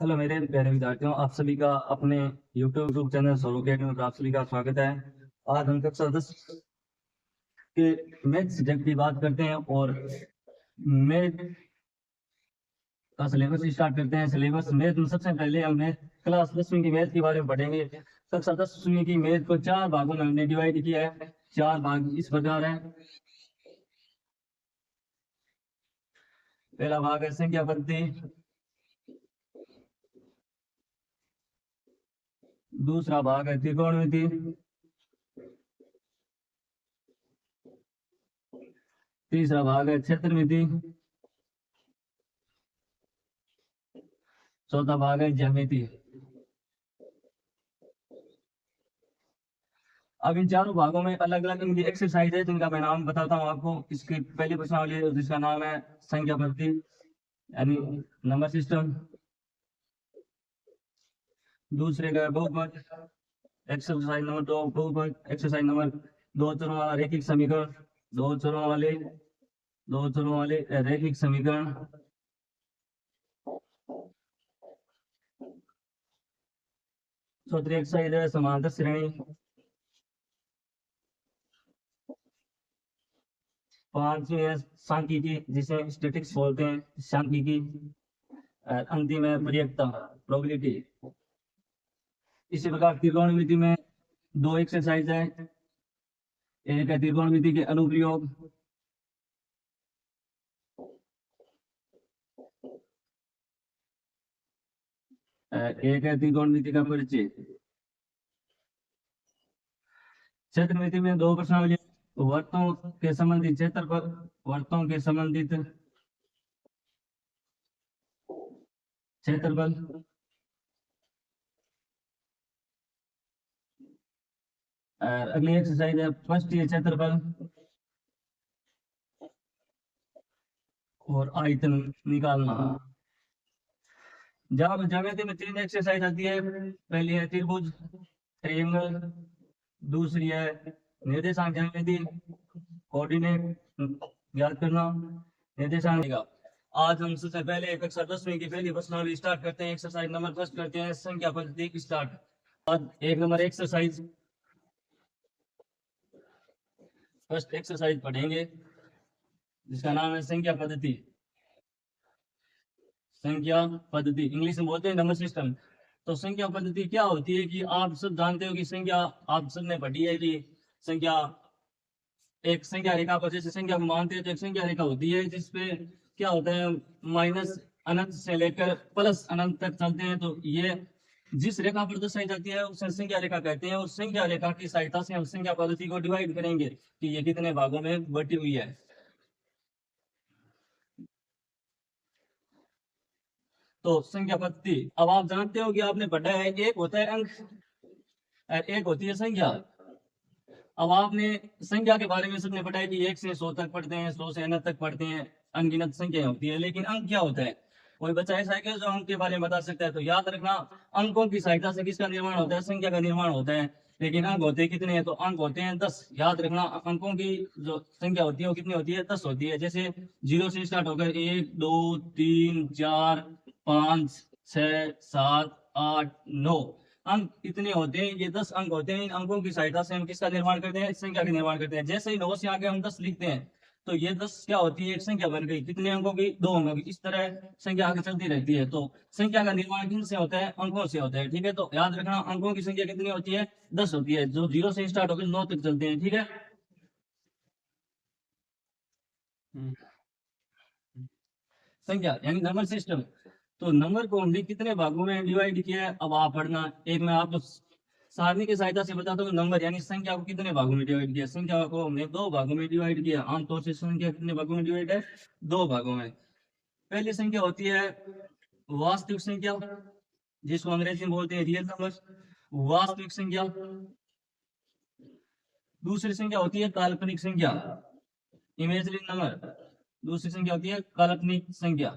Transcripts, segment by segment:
Hello मेरे प्यारे विद्यार्थियों, आप सभी का अपने YouTube चैनल सौरभ अकेडमी पर आप सभी का स्वागत है। आज हम कक्षा 10 के मैथ सब्जेक्ट की बात करते हैं और मैथ का सिलेबस स्टार्ट करते हैं। सिलेबस मैथ में सबसे पहले हम मैथ क्लास 10वीं की मैथ के बारे में पढ़ेंगे। कक्षा 10वीं की मैथ को 4 भागों में हमने डिवाइड किया है। 4 भाग इस प्रकार है। पहला भाग है संख्या पद्धति, दूसरा भाग है त्रिकोणमिति, तीसरा भाग है क्षेत्रमिति, चौथा भाग है ज्यामिति। अब इन चारों भागों में अलग अलग इनकी एक्सरसाइज है जिनका मैं नाम बताता हूँ आपको। इसकी पहली प्रश्नावली है जिसका नाम है संख्या पद्धति यानी नंबर सिस्टम। दूसरे का बहुपद, एक्सरसाइज नंबर 2 बहुपद। एक्सरसाइज नंबर 2 चरों वाला रैखिक समीकरण, दो चरों वाले रैखिक समीकरण। चौथी एक्सरसाइज है समांतर श्रेणी। पांचवी है सांख्यिकी जिसे स्टैटिक्स बोलते हैं, सांख्यिकी। अंतिम है प्रयोक्ता, प्रोबेबिलिटी। इसी प्रकार त्रिकोणमिति में 2 एक्सरसाइज है। एक है त्रिकोणमिति के अनुप्रयोग, एक है त्रिकोणमिति का परिचय। क्षेत्रमिति में 2 प्रश्नावली, वर्तों के संबंधित क्षेत्रफल, वर्तों के संबंधित क्षेत्रफल। अगली एक्सरसाइज है पृष्ठीय क्षेत्रफल और आयतन निकालना। जब ज्यामिति में 3 एक्सरसाइज आती है। पहली है त्रिभुज, ट्रायंगल। दूसरी है निर्देशांक ज्यामिति, कोऑर्डिनेट ज्ञात करना, निर्देशांक का। आज हम सबसे पहले कक्षा 10वीं की पहली प्रश्नावली स्टार्ट करते हैं। एक्सरसाइज नंबर फर्स्ट करते हैं, संख्या पद्धति स्टार्ट। आज 1 नंबर एक्सरसाइज, फर्स्ट एक्सरसाइज पढ़ेंगे जिसका नाम है संख्या पद्धति। संख्या पद्धति इंग्लिश में बोलते हैं नंबर सिस्टम। तो संख्या पद्धति क्या होती है कि आप सब जानते हो कि संख्या आप सबने पढ़ी है कि संख्या एक संख्या रेखा पर जैसे संख्या को मानते हैं तो एक संख्या रेखा होती है जिसपे क्या होता है माइनस अनंत से लेकर प्लस अनंत तक चलते हैं। तो ये जिस रेखा पर दर्शाई जाती है उसे संख्या रेखा कहते हैं और संख्या रेखा की सहायता से हम संख्या पद्धति को डिवाइड करेंगे कि ये कितने भागों में बटी हुई है। तो संख्या पद्धति अब आप जानते हो कि आपने पढ़ा है एक होता है अंक और एक होती है संख्या। अब आपने संख्या के बारे में सबने पढ़ा है कि 1 से 100 तक पढ़ते हैं, 100 से अनंत तक पढ़ते हैं, अनगिनत संख्या होती है। लेकिन अंक क्या होता है? कोई बच्चा ऐसा है कि जो अंक के बारे में बता सकता है? तो याद रखना, अंकों की सहायता से किसका निर्माण होता है? संख्या का निर्माण होता है। लेकिन अंक होते कितने हैं? तो अंक होते हैं 10। याद रखना, अंकों की जो संख्या होती है वो कितनी होती है? 10 होती है। जैसे 0 से स्टार्ट होकर 1 2 3 4 5 6 7 8 9 अंक इतने होते हैं। ये 10 अंक होते हैं। इन अंकों की सहायता से हम किसका निर्माण करते हैं? संख्या का निर्माण करते हैं। जैसे ही 9 से आगे हम 10 लिखते हैं तो ये 10 क्या होती है? एक संख्या बन गई। कितने अंकों की? 2 अंकों की। इस तरह संख्या आगे चलती रहती है। तो संख्या का निर्माण किन से होता है? अंकों से होता है। ठीक है, तो याद रखना अंकों की संख्या कितनी होती है? 10 होती है, जो 0 से स्टार्ट होकर 9 तक चलते हैं। ठीक है, संख्या यानी नंबर सिस्टम। तो नंबर को हमने कितने भागों में डिवाइड किया है? अब आप पढ़ना। एक मैं आपको सारणी की सहायता से बताता हूँ। नंबर यानी संख्या को कितने भागों में डिवाइड किया? संख्या को हमने 2 भागों में डिवाइड किया। आमतौर से संख्या कितने भागों में डिवाइड है? 2 भागों में। पहली संख्या होती है वास्तविक संख्या, जिसको अंग्रेजी में बोलते हैं रियल नंबर, वास्तविक संख्या। दूसरी संख्या होती है काल्पनिक संख्या, इमेजरी नंबर। दूसरी संख्या होती है काल्पनिक संख्या।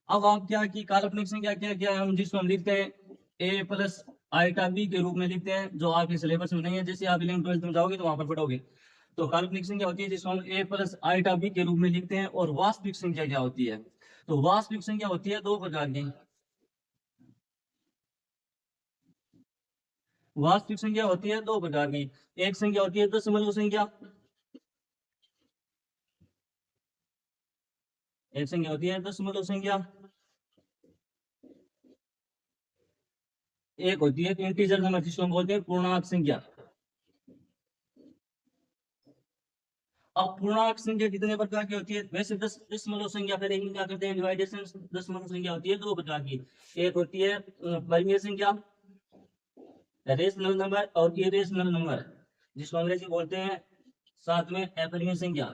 अब आप क्या की काल्पनिक संख्या क्या क्या हम जिसको हम लिखते हैं a प्लस आईटा बी के रूप में लिखते हैं, जो आपके सिलेबस में नहीं है। जैसे आप 11th 12th में जाओगे तो वहां पर पढ़ोगे। तो काल्पनिक संख्या होती है जिसको हम a प्लस आईटा बी के रूप में लिखते हैं। और वास्तविक संख्या क्या होती है? तो वास्तविक संख्या होती है 2 प्रकार की। वास्तविक संख्या होती है दो प्रकार की। एक संख्या होती है दशमलव संख्या, एक संख्या होती है दशमलव संख्या, एक होती है इंटीजर नंबर जिसको हम बोलते हैं पूर्णांक संख्या। अब पूर्णांक संख्या कितने प्रकार की होती है? वैसे दशमलव संख्या फिर एक क्या करते हैं डिवाइडेशन। दशमलव संख्या होती है दो प्रकार की, एक होती है वर्गीय संख्या रेशनल नंबर और इरेशनल नंबर जिसको अंग्रेजी बोलते हैं साथ में अपरिमेय संख्या।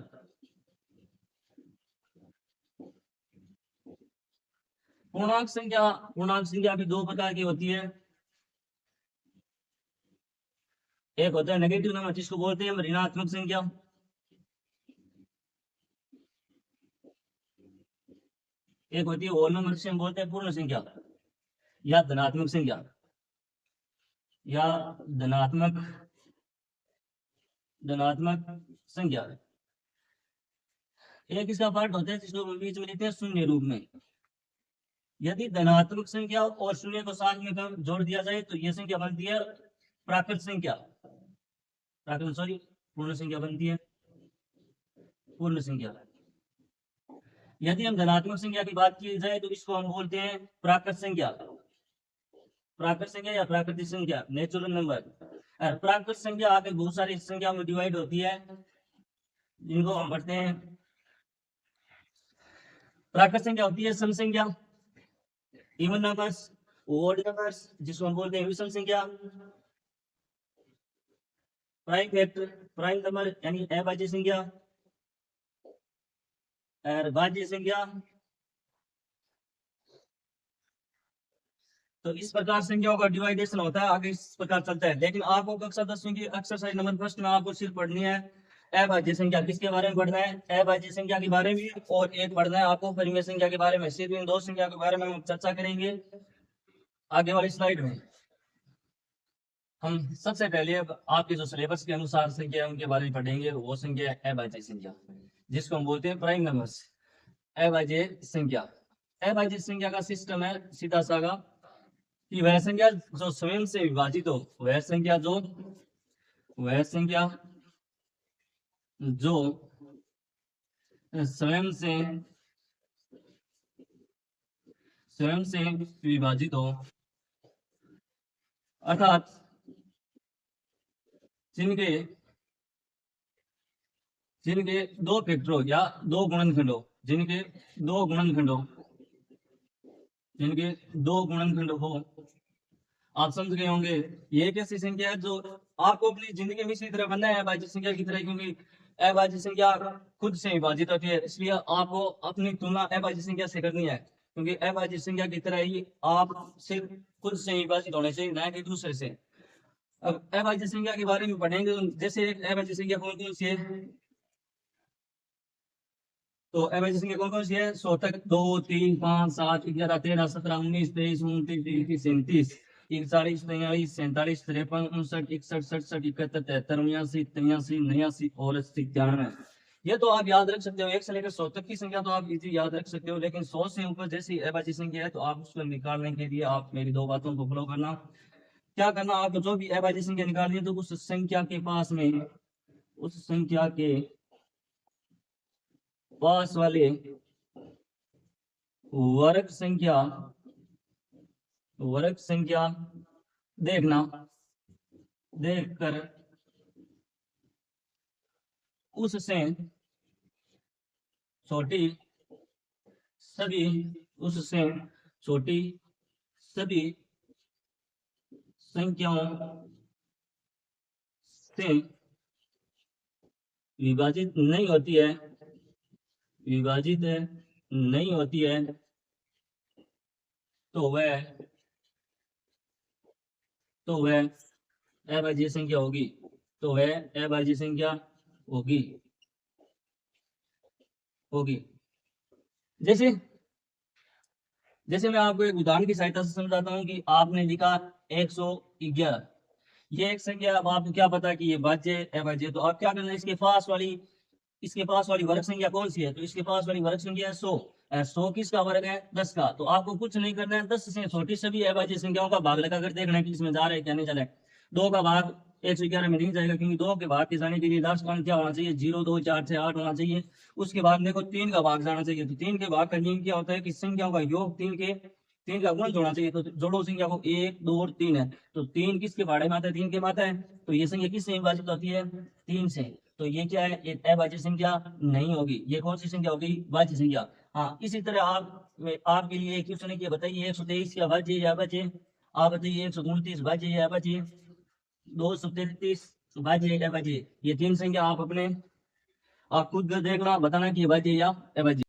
पूर्णांक संख्या भी दो प्रकार की होती है, एक होता है नेगेटिव नंबर जिसको बोलते हैं ऋणात्मक संख्या, एक होती है होल नंबर जिसे हम बोलते हैं पूर्ण संख्या या धनात्मक संख्या या धनात्मक धनात्मक संख्या। एक इसका पार्ट होता है जिसको बीच में लिखते हैं शून्य रूप में। यदि धनात्मक संख्या और शून्य को साथ में जोड़ दिया जाए तो यह संख्या बनती है प्राकृत संख्या, पूर्ण संख्या बनती है पूर्ण संख्या। यदि हम धनात्मक संख्या की बात की जाए तो इसको हम बोलते हैं प्राकृत संख्या, प्राकृत संख्या या प्राकृतिक संख्या नेचुरल नंबर। प्राकृत संख्या आगे बहुत सारी संख्या में डिवाइड होती है जिनको हम पढ़ते हैं। प्राकृत संख्या होती है सम संख्या, इवन नंबर्स, ओड नंबर्स जिसको हम बोलते हैं विषम संख्या, प्राइम फैक्टर, प्राइम नंबर यानी अभाज्य संख्या और भाज्य संख्या। तो इस प्रकार संख्याओं का डिवाइडेशन होता है, आगे इस प्रकार चलता है। लेकिन आपको कक्षा 10वीं की एक्सरसाइज नंबर फर्स्ट में आपको सिर्फ पढ़नी है अभाज्य संख्या। किसके बारे में पढ़ना है? अभाज्य संख्या के बारे में, और एक पढ़ना है आपको परिमेय संख्या के बारे में। सिर्फ इन दो संख्या के बारे में हम चर्चा करेंगे आगे वाली स्लाइड में। हम सबसे पहले आपके जो सिलेबस के अनुसार संख्या उनके बारे में पढ़ेंगे, वो संख्या अभाज्य संख्या जिसको हम बोलते हैं प्राइम नंबर्स। अभाज्य संख्या, अभाज्य संख्या का सिस्टम है सीधा साधा कि वह संख्या जो स्वयं से विभाजित हो, वह संख्या जो स्वयं से विभाजित हो, अर्थात जिनके दो फैक्टरों या दो गुणनखंडों, जिनके दो गुणनखंड हो। आप समझ गए होंगे ये एक ऐसी संख्या है जो आपको अपनी जिंदगी में इसी तरह बनना है अभाज्य संख्या की तरह, क्योंकि अभाज्य संख्या खुद से विभाजित होती है, इसलिए आपको अपनी तुलना अभाज्य संख्या से करनी है, क्योंकि अभाज्य संख्या की तरह ही आप सिर्फ खुद से विभाजित होने से, न कि दूसरे से। अब अभाज्य संख्या के बारे में पढ़ेंगे, जैसे अभाज्य संख्या कौन कौन सी है, तो अभाज्य संख्या कौन कौन सी है? 100 तक 2, 3, 5, 7, 11, 13, 17, 19, 23, 29, 30, 31, 37, 43, 47, 53, 59, 61, 67, 71, 73, 82, 83, 89 और 91। ये तो आप याद रख सकते हो, 1 से लेकर 100 तक की संख्या तो आप इजी याद रख सकते हो, लेकिन 100 से ऊपर जैसी अभाज्य संख्या है तो आप उसको निकालने के लिए आप मेरी दो बातों को फॉलो करना। क्या करना, आपको जो भी अभाज्य संख्या निकालनी है तो उस संख्या के पास में, उस संख्या के पास वाले वर्ग संख्या देखना, देखकर उससे छोटी सभी संख्याओं से विभाजित नहीं होती है तो वह अभाज्य संख्या होगी। जैसे मैं आपको एक उदाहरण की सहायता से समझाता हूँ कि आपने लिखा 111, ये एक संख्या। अब आपको क्या पता कि ये भाज्य अभाज्य, तो आप क्या करना है, इसके पास वाली वर्ग संख्या कौन सी है, तो इसके पास वाली वर्ग संख्या है 100। 100 किसका वर्ग है? 10 का। तो आपको कुछ नहीं करना है, 10 से छोटी सभी अभाज्य संख्याओं का भाग लगाकर देखना है कि इसमें जा रहा है क्या नहीं जा रहा है। 2 का भाग 111 में नहीं जाएगा, क्योंकि 2 के भाग के जाने के लिए लास्ट मान क्या होना चाहिए, 0 2 4 6 8 होना चाहिए। उसके बाद देखो 3 का भाग जाना चाहिए। तो 3 के भाग का नियम क्या होता है कि संख्याओं का योग 3 का गुण जोड़ना चाहिए। तो जोड़ो संख्या को, 1 2 और 3 है। तो 3 किसके भाड़े में आता है, 3 के में आता है। तो ये संख्या किससे विभाजित होती है, 3 से। तो ये क्या है, ये अभाज्य संख्या नहीं होगी। ये कौन सी संख्या होगी, भाज्य संख्या। हाँ, इसी तरह आपके लिए एक क्वेश्चन है कि बताइए 123 का भाज्य या अभाज्य। आप बताइए 129 भाज्य या अभाज्य, 233 भाज्य या अभाज्य। ये 3 संख्या आप खुद देखना, बताना कि भाज्य या अभाज्य।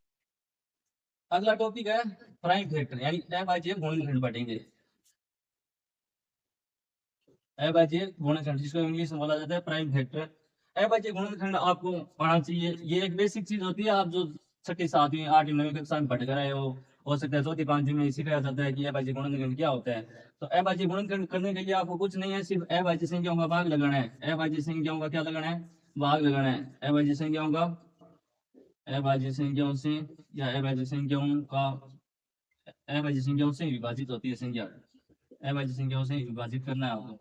अगला टॉपिक है प्राइम फैक्टर, यानी अभाज्य गुणनखंड पढ़ेंगे। अभाज्य गुणनखंड, जिसको इंग्लिश में बोला जाता है प्राइम फैक्टर। अभाज्य गुणनखंड आपको पढ़ना चाहिए। ये एक बेसिक चीज होती है, आप जो छठी 7वीं 8वीं 9वीं कक्षा में पढ़ कर आए हो सकता है 4वीं 5वीं में सिखाया जाता है कि अभाज्य गुणनखंड क्या होता है। तो अभाज्य गुणनखंड करने के लिए आपको कुछ नहीं है, सिर्फ अभाज्य संख्याओं का भाग लगाना है। अभाज्य संख्याओं का क्या लगाना है, भाग लगाना है। अभाज्य संख्याओं का, अभाज्य संख्याओं से या अभाज्य संख्याओं का, अभाज्य संख्याओं से विभाजित होती है संख्या, अभाज्य संख्याओं से विभाजित करना है आपको।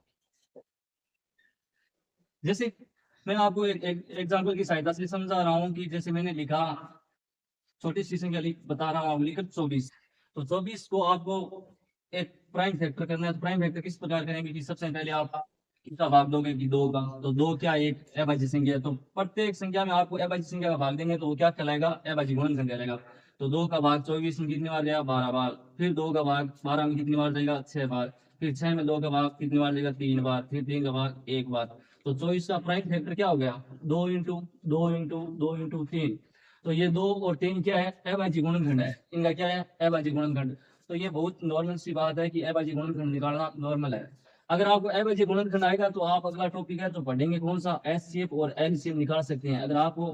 जैसे मैं आपको एक एग्जाम्पल की सहायता से समझा रहा हूँ कि जैसे मैंने लिखा, छोटी सी संख्या बता रहा हूँ, आप लिखकर 24। तो 24 को आपको एक प्राइम फैक्टर करना है। तो प्राइम फैक्टर किस प्रकार करेंगे कि सबसे पहले आप किसका भाग दोगे कि 2 का। तो 2 क्या, एक अभाज्य संख्या है। तो प्रत्येक संख्या में आपको अभाज्य संख्या का भाग देंगे तो वो क्या कहलाएगा, अभाज्य गुणनखंड कहलाएगा। तो 2 का भाग 24 में कितनी बार गया, 12 बार। फिर 2 का भाग 12 में कितनी बार जाएगा, 6 बार। फिर 6 में 2 का भाग कितनी बार जाएगा, 3 बार। फिर 3 का भाग 1 बार। तो 24 का प्राइम फैक्टर क्या हो गया, 2 इंटू 2 इंटू 2 इंटू 3। तो ये 2 और 3 क्या है, अभाज्य गुणनखंड है। इनका क्या है, अभाज्य गुणनखंड। तो ये बहुत नॉर्मल सी बात है कि अभाज्य गुणनखंड निकालना नॉर्मल है। अगर आपको अभाज्य गुणनखंड आएगा तो आप अगला टॉपिक है तो पढ़ेंगे कौन सा, एचसीएफ और एलसीएम निकाल सकते हैं। अगर आपको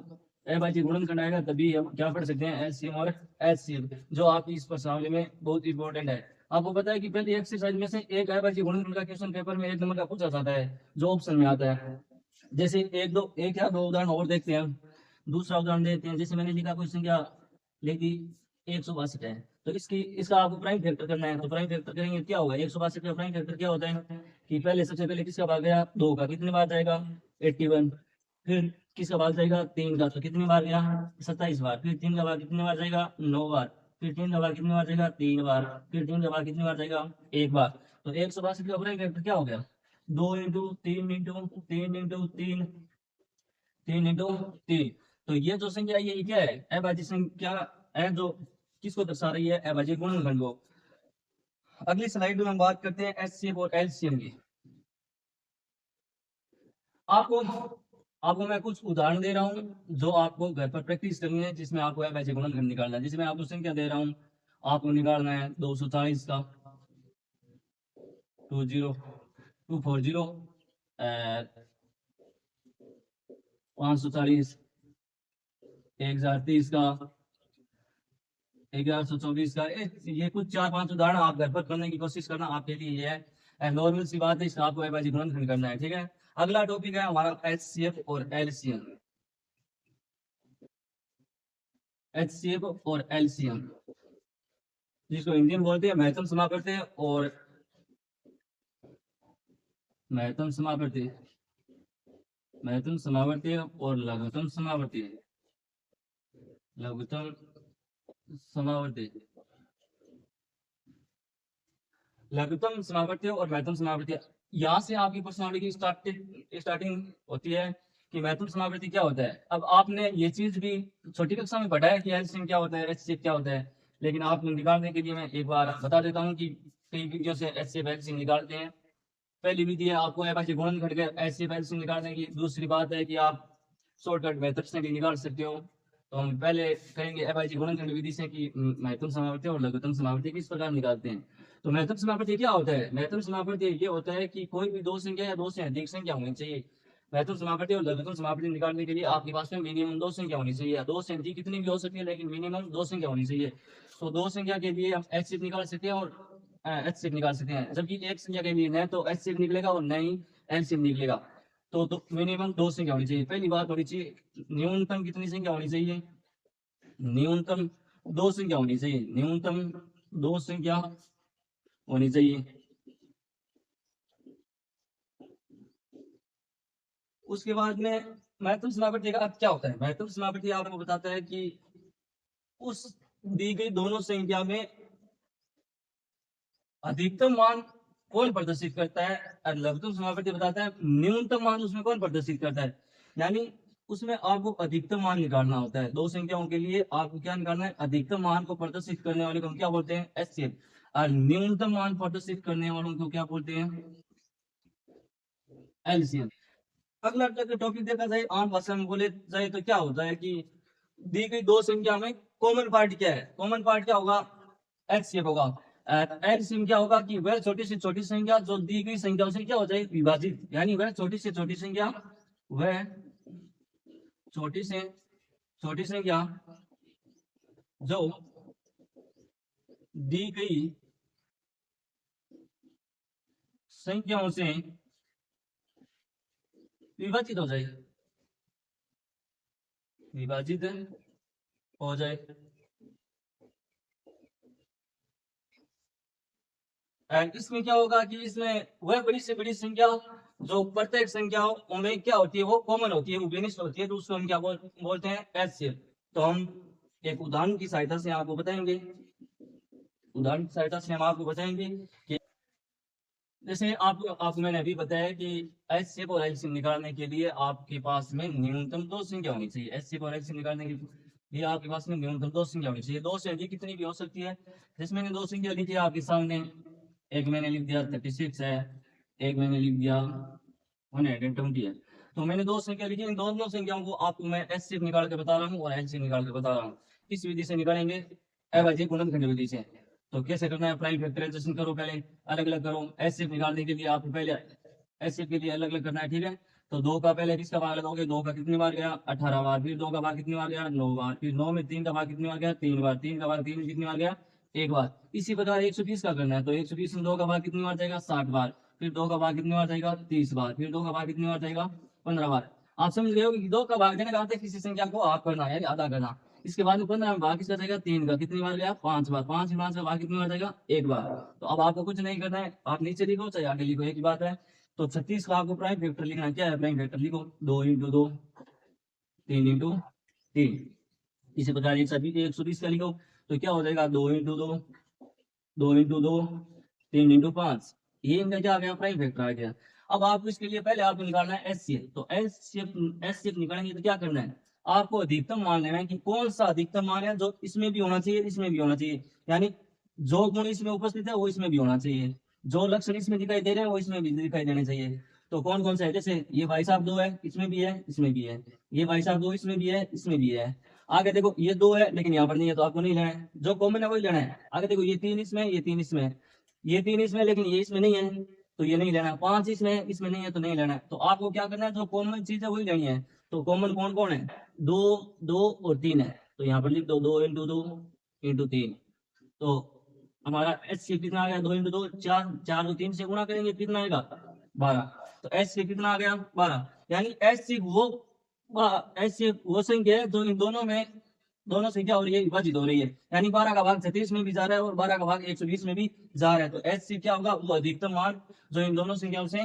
अभाज्य गुणनखंड आएगा तभी हम क्या पढ़ सकते हैं, एचसीएम और एचसीएफ, जो आपकी इस प्रश्नावली में बहुत इंपॉर्टेंट है। आपको पता है कि पहली एक्सरसाइज में से एक अभाज्य गुणनखंड का क्वेश्चन पेपर में 1 नंबर का पूछा जाता है, जो ऑप्शन में आता है। जैसे एक या दो उदाहरण और देखते हैं। दूसरा उदाहरण देखते हैं। जैसे मैंने लिखा कोई संख्या लिखी 162 है, तो इसका आपको प्राइम फैक्टर करना है। तो प्राइम फैक्टर करेंगे क्या होगा, 162 का प्राइम फैक्टर क्या होता है कि पहले सबसे पहले किसका भाग गया, 2 का, कितनी बार जाएगा, 81। फिर किसका भाग जाएगा, 3 का, तो कितनी बार गया, 27 बार। फिर 3 का भाग कितनी बार जाएगा, 9 बार। फिर 3 का भाग कितनी बार जाएगा, 3 बार। फिर 3 का भाग कितनी बार जाएगा, 1 बार। तो 162 का प्राइम फैक्टर क्या हो गया, 2 इंटू 3 इंटू 3 इंटू 3 3 इंटू 3। तो ये जो संख्या है ये क्या है, अभाज्य संख्या है, जो किसको दर्शा रही है, अभाज्य गुणनखंड को। अगली स्लाइड में हम बात करते हैं एचसीएफ और एलसीएम की। आपको आपको मैं कुछ उदाहरण दे रहा हूँ जो आपको घर पर प्रैक्टिस करनी है, जिसमें आपको अभाज्य गुणनखंड निकालना है। जिसमें आपको संख्या दे रहा हूँ, आपको निकालना है 240 का, 20 240 540, 1030 का, 1124 का। ये कुछ 4-5 उदाहरण आप घर पर करने की कोशिश करना, आपके लिए ये है नॉर्मल सी बात है। इसका आपको अभाज्य गुणनखंड करना है, ठीक है। अगला टॉपिक है हमारा एचसीएफ और एलसीएम। एचसीएफ और एलसीएम, जिसको हिंदी में बोलते हैं महत्तम समापवर्ती और महत्तम समापवर्ती, महत्तम समापवर्ती और लघुत्तम समापवर्ती, लघुत्तम समापवर्ती, लघुत्तम समापवर्ती और महत्तम समापवर्ती। यहाँ से आपकी पर्सनालिटी की स्टार्टिंग होती है कि महत्तम समापवर्ती क्या होता है। अब आपने ये चीज भी छोटी कक्षा में पढ़ा है कि एलसीएम क्या होता है, एचसीएफ क्या होता है, लेकिन आप निकालने के लिए मैं एक बार बता देता हूँ कि कई विधियों से एचसीएफ एलसीएम निकालते हैं। पहली विधि है आपको अभाज्य गुणनखंड के एचसीएफ एलसीएम निकालने की। दूसरी बात है कि आप शॉर्टकट मेथड से भी निकाल सकते हो। तो हम पहले करेंगे अभाज्य गुणनखंड विधि से कि महत्तम समापवर्ती और लघुत्तम समापवर्ती किस प्रकार निकालते हैं। तो महत्तम समापवर्ती क्या होता है, महत्तम समापवर्ती ये होता है कि कोई भी दो संख्या या दो से अधिक संख्या होनी चाहिए। महत्तम समापवर्ती और लघुत्तम समापवर्ती निकालने के लिए आपके पास में मिनिमम 2 संख्या होनी चाहिए। 2 से अधिक कितनी भी हो सकती है, लेकिन मिनिमम 2 संख्या होनी चाहिए। तो 2 संख्या के लिए हम एचसीएफ निकाल सकते हैं और एचसीएफ निकाल सकते हैं, जबकि एक संख्या के लिए न तो एचसीएफ निकलेगा और न ही एलसीएफ निकलेगा। तो मिनिमम 2 संख्या होनी चाहिए। पहली बात होनी चाहिए, न्यूनतम कितनी संख्या होनी चाहिए, न्यूनतम 2 संख्या होनी चाहिए, न्यूनतम 2 संख्या होनी चाहिए। उसके बाद में महत्तम समापति का अर्थ क्या होता है? महत्तम समापति आपको बताता है कि उस दी गई दोनों संख्या में अधिकतम मान कौन प्रदर्शित करता है, और लघुत्तम समापति बताता है न्यूनतम मान उसमें कौन प्रदर्शित करता है। यानी उसमें आपको अधिकतम मान निकालना होता है। दो संख्याओं के लिए आपको क्या निकालना है? अधिकतम मान को प्रदर्शित करने वाले को हम क्या बोलते हैं? एचसीएफ। और न्यूनतम मान प्रदर्शित करने वालों को क्या बोलते हैं? एलसीएम। अगला टॉपिक देखा जाए, आम भाषा में बोले जाए तो क्या होता है कि दी गई दो संख्या में कॉमन पार्ट क्या है? कॉमन पार्ट क्या होगा? एचसीएफ होगा। एलसीएम क्या होगा कि वह छोटी से छोटी संख्या जो दी गई संख्याओं से क्या हो जाए? विभाजित। यानी वह छोटी से छोटी संख्या, वह छोटी से छोटी संख्या जो दी गई संख्याओं से विभाजित हो जाए, विभाजित हो जाए। एंड इसमें क्या होगा कि इसमें वह बड़ी से बड़ी संख्या जो प्रत्येक संख्याओं में क्या होती है? वो कॉमन होती है, वो बेनिस्ट होती है, तो उसको हम क्या बोलते हैं? एचसीएफ। तो हम एक उदाहरण की सहायता से आपको बताएंगे, उदाहरण की सहायता से हम आपको बताएंगे कि जैसे आपको मैंने अभी बताया कि एचसीएफ और एलसीएम निकालने के लिए आपके पास में न्यूनतम दो संख्या होनी चाहिए। एचसीएफ और एलसीएम निकालने के लिए आपके पास में न्यूनतम दो संख्या होनी चाहिए। दो से अधिक कितनी भी हो सकती है। जैसे मैंने दो संख्या लिखी है आपके सामने, एक मैंने लिख दिया 36 है, एक मैंने लिख दिया 120 है। तो मैंने दो संख्या लिखी, इन दोनों संख्याओं को आपको मैं एचसीएफ निकाल के बता रहा हूँ और एलसीएम निकाल के बता रहा हूँ। इस विधि से निकालेंगे, अभाज्य गुणनखंड विधि से। तो कैसे करना है? प्राइम फैक्टराइजेशन करो, पहले अलग अलग करो। एचसीएफ निकालने के लिए आपको पहले एचसीएफ के लिए अलग अलग करना है, ठीक है। तो दो का पहले किसका भाग लगाओगे? दो का कितनी बार गया? 18 बार। फिर दो का भाग कितनी बार गया? 9 बार। फिर 9 में 3 का भाग कितनी बार गया? 3 बार। 3 का भाग 3 में कितनी बार गया? एक बार। इसी प्रकार 120 का करना है, तो 120 में 2 का भाग कितनी बार जाएगा? 60 बार। फिर 2 का भाग कितनी बार जाएगा? 30 बार। फिर 2 का भाग कितनी बार जाएगा? 15 बार। आप समझ गए हो कि 2 का भाग देने का अर्थ है किसी संख्या को आप करना है, आधा करना। इसके बाद में 15 में भाग किसका जाएगा? 3 का। कितनी बार गया? 5 बार। 5 में 5 का भाग कितनी बार जाएगा? एक बार। तो अब आपको कुछ नहीं करना है, आप नीचे लिखो चाहे आगे लिखो, एक ही बात है। तो 36 का आपको प्राइम फैक्टर लिखना है। क्या है प्राइम फैक्टर? लिखो 2 इंटू 2, 3 इंटू 3। इसी प्रकार 120 का लिखो, तो क्या हो जाएगा? 2 इंटू 2, 2 इंटू 2, 3 इंटू 5। ये इनका क्या आ गया? प्राइम फैक्टर आ गया। अब आपको इसके लिए पहले आपको निकालना है एचसीएफ। तो एचसीएफ निकालेंगे तो क्या करना है? आपको अधिकतम मान लेना है कि कौन सा अधिकतम मान है जो इसमें भी होना चाहिए, इसमें भी होना चाहिए। यानी जो गुण इसमें उपस्थित है वो इसमें भी होना चाहिए, जो लक्षण इसमें दिखाई दे रहे हैं वो इसमें भी दिखाई देने चाहिए। तो कौन कौन सा है? जैसे ये भाई साहब 2 है, इसमें भी है, इसमें भी है। ये भाई साहब 2 इसमें भी है, इसमें भी है। आगे देखो ये 2 है लेकिन यहाँ पर नहीं है, तो आपको नहीं लेना है, जो कॉमन है वही लेना है। आगे देखो ये 3 इसमें, ये 3 इसमें, ये 3 इसमें, लेकिन ये इसमें नहीं है, तो ये नहीं लेना है। 5 इसमें, इसमें नहीं है, तो नहीं लेना है। तो आपको क्या करना है? जो कॉमन चीज है वही लेनी है। तो कॉमन कौन कौन है? 2, 2 और 3 है। तो यहाँ पर लिख दो 2 इंटू 2 इंटू 3। तो हमारा एच सी कितना आ गया? 2 इंटू 2 4, 4 को 3 से गुणा करेंगे कितना आएगा? 12। तो एच सी कितना आ गया? 12। यानी एच सी वो संख्या है जो इन दोनों में, दोनों संख्या हो रही है, विभाजित हो रही है। यानी 12 का भाग 36 में भी जा रहा है और 12 का भाग 120 में भी जा रहा है। तो एच सी क्या होगा? वो अधिकतम मान जो इन दोनों संख्याओं से,